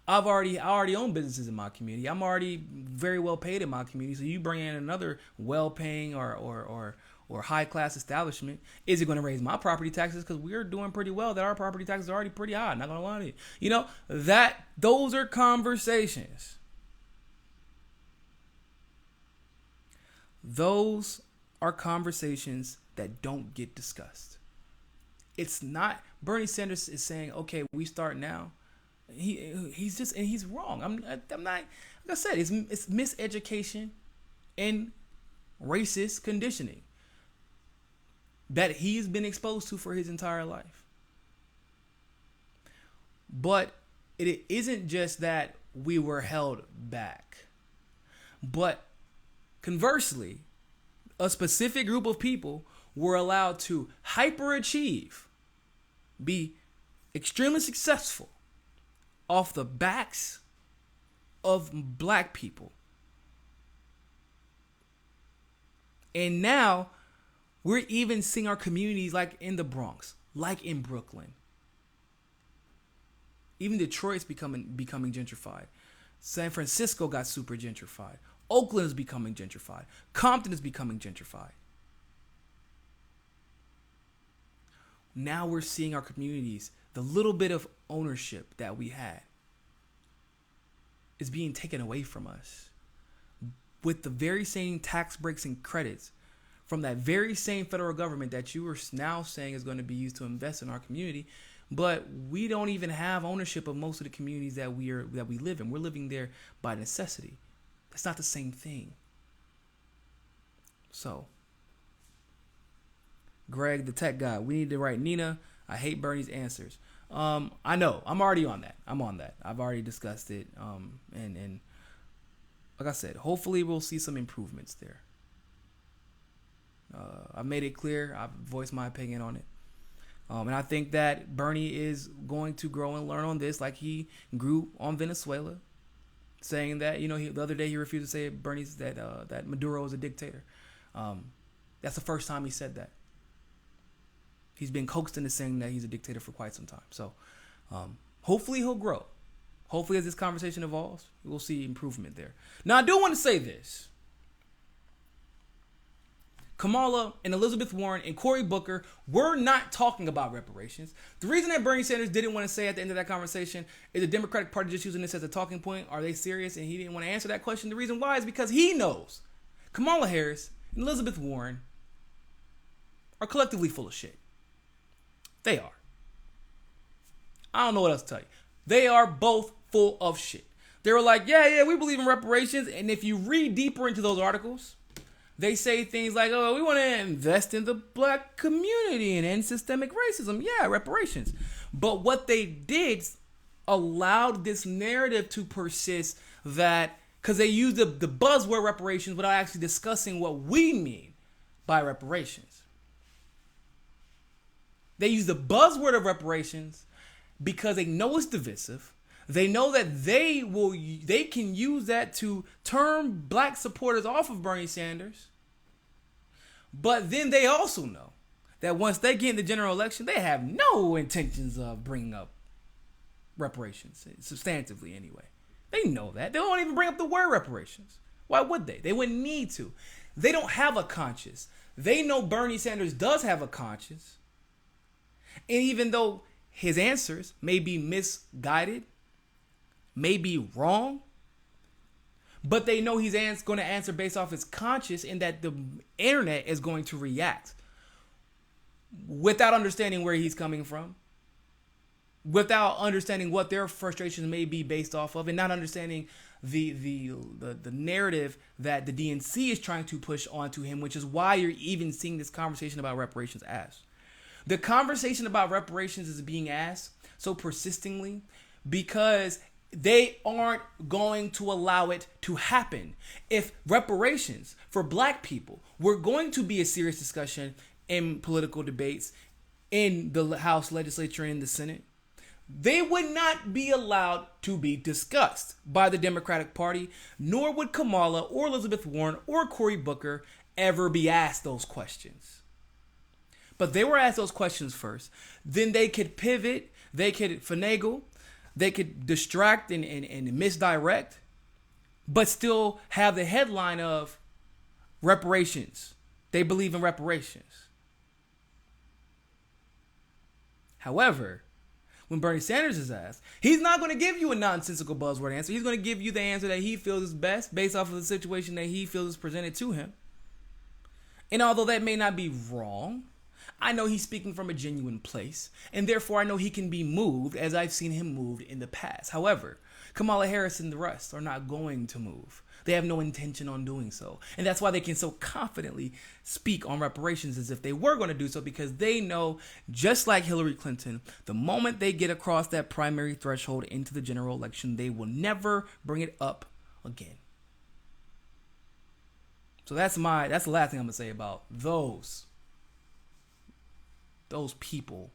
[SPEAKER 1] I already own businesses in my community. I'm already very well paid in my community. So you bring in another well paying or high class establishment, is it going to raise my property taxes? Because we're doing pretty well. That our property taxes are already pretty high. I'm not going to lie to you. Those are conversations. Those are conversations that don't get discussed. It's not Bernie Sanders is saying, okay, we start now. He's wrong. I'm not, like I said, it's miseducation and racist conditioning that he's been exposed to for his entire life. But it isn't just that we were held back, but conversely, a specific group of people were allowed to hyperachieve, be extremely successful off the backs of black people. And now we're even seeing our communities like in the Bronx, like in Brooklyn. Even Detroit's becoming gentrified. San Francisco got super gentrified. Oakland is becoming gentrified. Compton is becoming gentrified. Now we're seeing our communities, the little bit of ownership that we had is being taken away from us with the very same tax breaks and credits from that very same federal government that you are now saying is going to be used to invest in our community. But we don't even have ownership of most of the communities that we live in. We're living there by necessity. It's not the same thing. So, Greg, the tech guy, we need to write Nina. I hate Bernie's answers. I know. I'm already on that. I'm on that. I've already discussed it. And like I said, hopefully we'll see some improvements there. I've made it clear. I've voiced my opinion on it. And I think that Bernie is going to grow and learn on this like he grew on Venezuela. Saying that, the other day he refused to say that Maduro is a dictator. That's the first time he said that. He's been coaxed into saying that he's a dictator for quite some time. So hopefully he'll grow. Hopefully as this conversation evolves, we'll see improvement there. Now I do want to say this. Kamala and Elizabeth Warren and Cory Booker were not talking about reparations. The reason that Bernie Sanders didn't want to say at the end of that conversation is the Democratic Party just using this as a talking point. Are they serious? And he didn't want to answer that question. The reason why is because he knows Kamala Harris and Elizabeth Warren are collectively full of shit. They are. I don't know what else to tell you. They are both full of shit. They were like, yeah, we believe in reparations. And if you read deeper into those articles, they say things like, we want to invest in the black community and end systemic racism. Yeah, reparations. But what they did allowed this narrative to persist that, because they used the buzzword reparations without actually discussing what we mean by reparations. They use the buzzword of reparations because they know it's divisive. They know that they can use that to turn black supporters off of Bernie Sanders. But then they also know that once they get in the general election, they have no intentions of bringing up reparations, substantively anyway. They know that. They don't even bring up the word reparations. Why would they? They wouldn't need to. They don't have a conscience. They know Bernie Sanders does have a conscience. And even though his answers may be misguided, may be wrong, but they know he's going to answer based off his conscience and that the internet is going to react without understanding where he's coming from, without understanding what their frustrations may be based off of, and not understanding the narrative that the DNC is trying to push onto him, which is why you're even seeing this conversation about reparations asked. The conversation about reparations is being asked so persistently because they aren't going to allow it to happen. If reparations for black people were going to be a serious discussion in political debates in the House legislature and in the Senate, they would not be allowed to be discussed by the Democratic Party, nor would Kamala or Elizabeth Warren or Cory Booker ever be asked those questions. But they were asked those questions first. Then they could pivot, they could finagle, they could distract and misdirect, but still have the headline of reparations. They believe in reparations. However, when Bernie Sanders is asked, he's not going to give you a nonsensical buzzword answer. He's going to give you the answer that he feels is best based off of the situation that he feels is presented to him. And although that may not be wrong, I know he's speaking from a genuine place, and therefore I know he can be moved as I've seen him moved in the past. However, Kamala Harris and the rest are not going to move. They have no intention on doing so. And that's why they can so confidently speak on reparations as if they were going to do so, because they know, just like Hillary Clinton, the moment they get across that primary threshold into the general election, they will never bring it up again. So that's the last thing I'm going to say about those people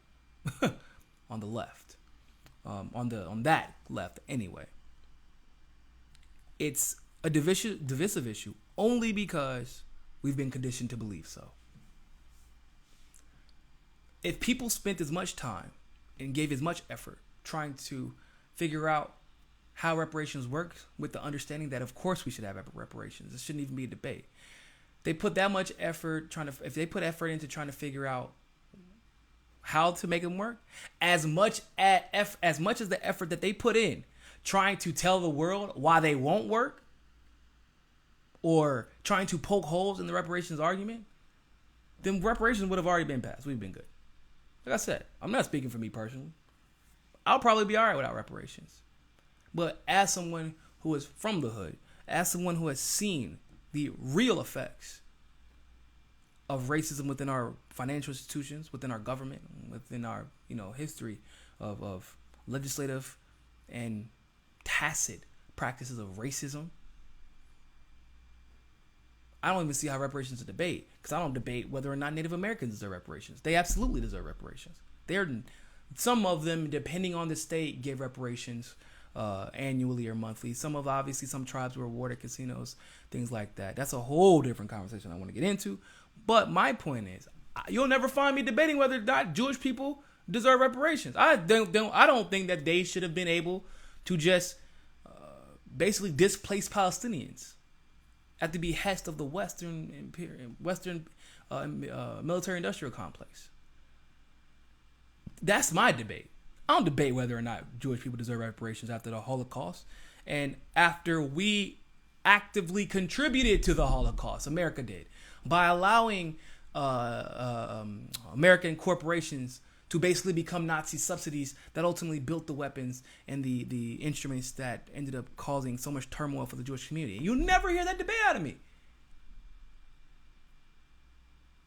[SPEAKER 1] on the left, on that left anyway. It's a divisive issue only because we've been conditioned to believe so. If people spent as much time and gave as much effort trying to figure out how reparations work, with the understanding that of course we should have reparations, it shouldn't even be a debate. They put that much effort if they put effort into trying to figure out how to make them work, as much as the effort that they put in trying to tell the world why they won't work, or trying to poke holes in the reparations argument, then reparations would have already been passed. We've been good. Like I said, I'm not speaking for me personally. I'll probably be all right without reparations. But as someone who is from the hood, as someone who has seen the real effects of racism within our financial institutions, within our government, within our history of legislative and tacit practices of racism, I don't even see how reparations are debate, because I don't debate whether or not Native Americans deserve reparations. They absolutely deserve reparations. Some of them, depending on the state, give reparations annually or monthly. Some tribes were awarded casinos, things like that. That's a whole different conversation I want to get into. But my point is, you'll never find me debating whether or not Jewish people deserve reparations. I don't think that they should have been able to just basically displace Palestinians at the behest of the Western military-industrial complex. That's my debate. I don't debate whether or not Jewish people deserve reparations after the Holocaust, and after we actively contributed to the Holocaust. America did, by allowing American corporations to basically become Nazi subsidies that ultimately built the weapons and the instruments that ended up causing so much turmoil for the Jewish community. You never hear that debate out of me,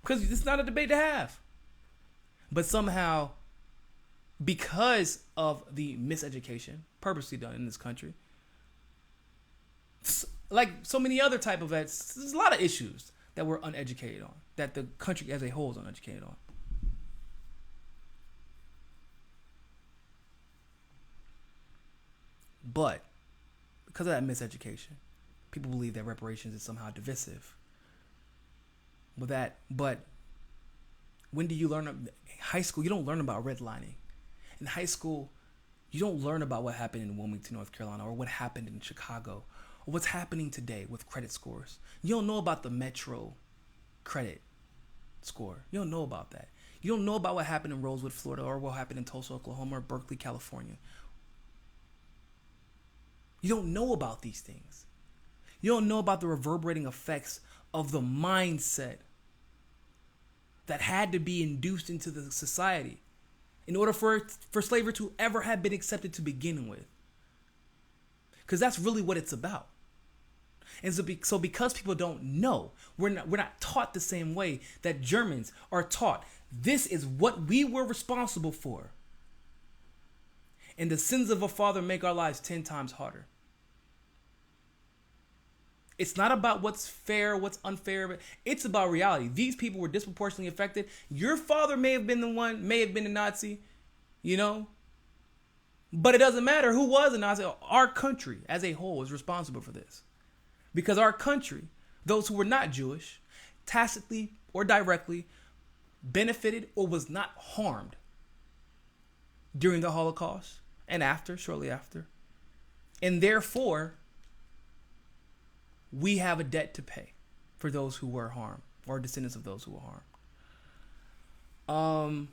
[SPEAKER 1] because it's not a debate to have. But somehow, because of the miseducation purposely done in this country, like so many other type of there's a lot of issues that we're uneducated on, that the country as a whole is uneducated on. But because of that miseducation, people believe that reparations is somehow divisive. But when do you learn? In high school, you don't learn about redlining. In high school, you don't learn about what happened in Wilmington, North Carolina, or what happened in Chicago, or what's happening today with credit scores. You don't know about the Metro credit score. You don't know about that. You don't know about what happened in Rosewood, Florida, or what happened in Tulsa, Oklahoma, or Berkeley, California. You don't know about these things. You don't know about the reverberating effects of the mindset that had to be induced into the society in order for slavery to ever have been accepted to begin with. Because that's really what it's about. And so because people don't know, we're not taught the same way that Germans are taught. This is what we were responsible for. And the sins of a father make our lives 10 times harder. It's not about what's fair, what's unfair, but it's about reality. These people were disproportionately affected. Your father may have been a Nazi, but it doesn't matter who was a Nazi. Our country as a whole is responsible for this. Because our country, those who were not Jewish, tacitly or directly benefited or was not harmed during the Holocaust and after, shortly after. And therefore, we have a debt to pay for those who were harmed or descendants of those who were harmed.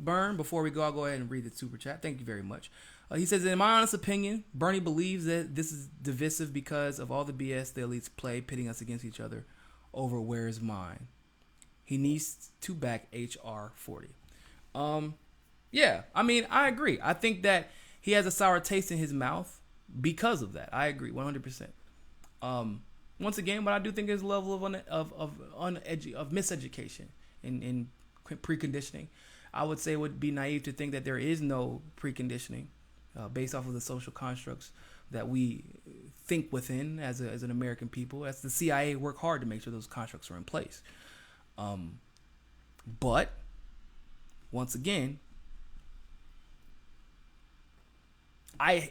[SPEAKER 1] Burn, before we go, I'll go ahead and read the super chat. Thank you very much. He says, in my honest opinion, Bernie believes that this is divisive because of all the BS the elites play, pitting us against each other over where's mine. He needs to back HR 40. Yeah, I mean, I agree. I think that he has a sour taste in his mouth because of that. I agree 100%. Once again, but I do think there's a level of miseducation in preconditioning. I would say it would be naive to think that there is no preconditioning based off of the social constructs that we think within as an American people. As the CIA work hard to make sure those constructs are in place. But once again, I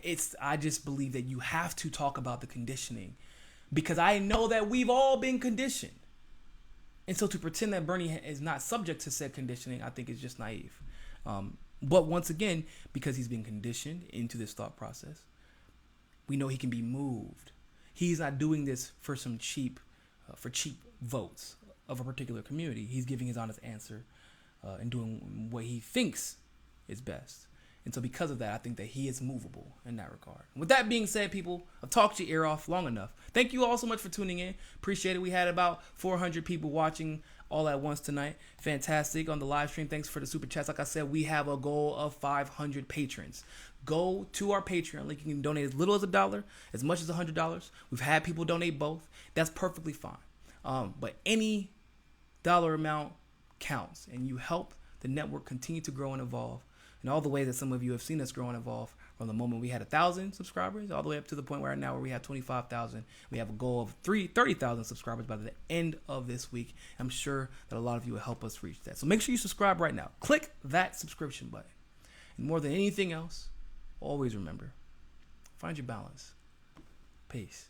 [SPEAKER 1] just believe that you have to talk about the conditioning, because I know that we've all been conditioned. And so to pretend that Bernie is not subject to said conditioning, I think is just naive. But once again, because he's been conditioned into this thought process, we know he can be moved. He's not doing this for some cheap votes of a particular community. He's giving his honest answer and doing what he thinks is best. And so because of that, I think that he is movable in that regard. With that being said, people, I've talked your ear off long enough. Thank you all so much for tuning in. Appreciate it. We had about 400 people watching all at once tonight. Fantastic on the live stream. Thanks for the super chats. Like I said, we have a goal of 500 patrons. Go to our Patreon link. You can donate as little as $1, as much as $100. We've had people donate both. That's perfectly fine. But any dollar amount counts, and you help the network continue to grow and evolve. And all the way that some of you have seen us grow and evolve from the moment we had 1,000 subscribers all the way up to the point where now where we have 25,000. We have a goal of 30,000 subscribers by the end of this week. I'm sure that a lot of you will help us reach that. So make sure you subscribe right now. Click that subscription button. And more than anything else, always remember, find your balance. Peace.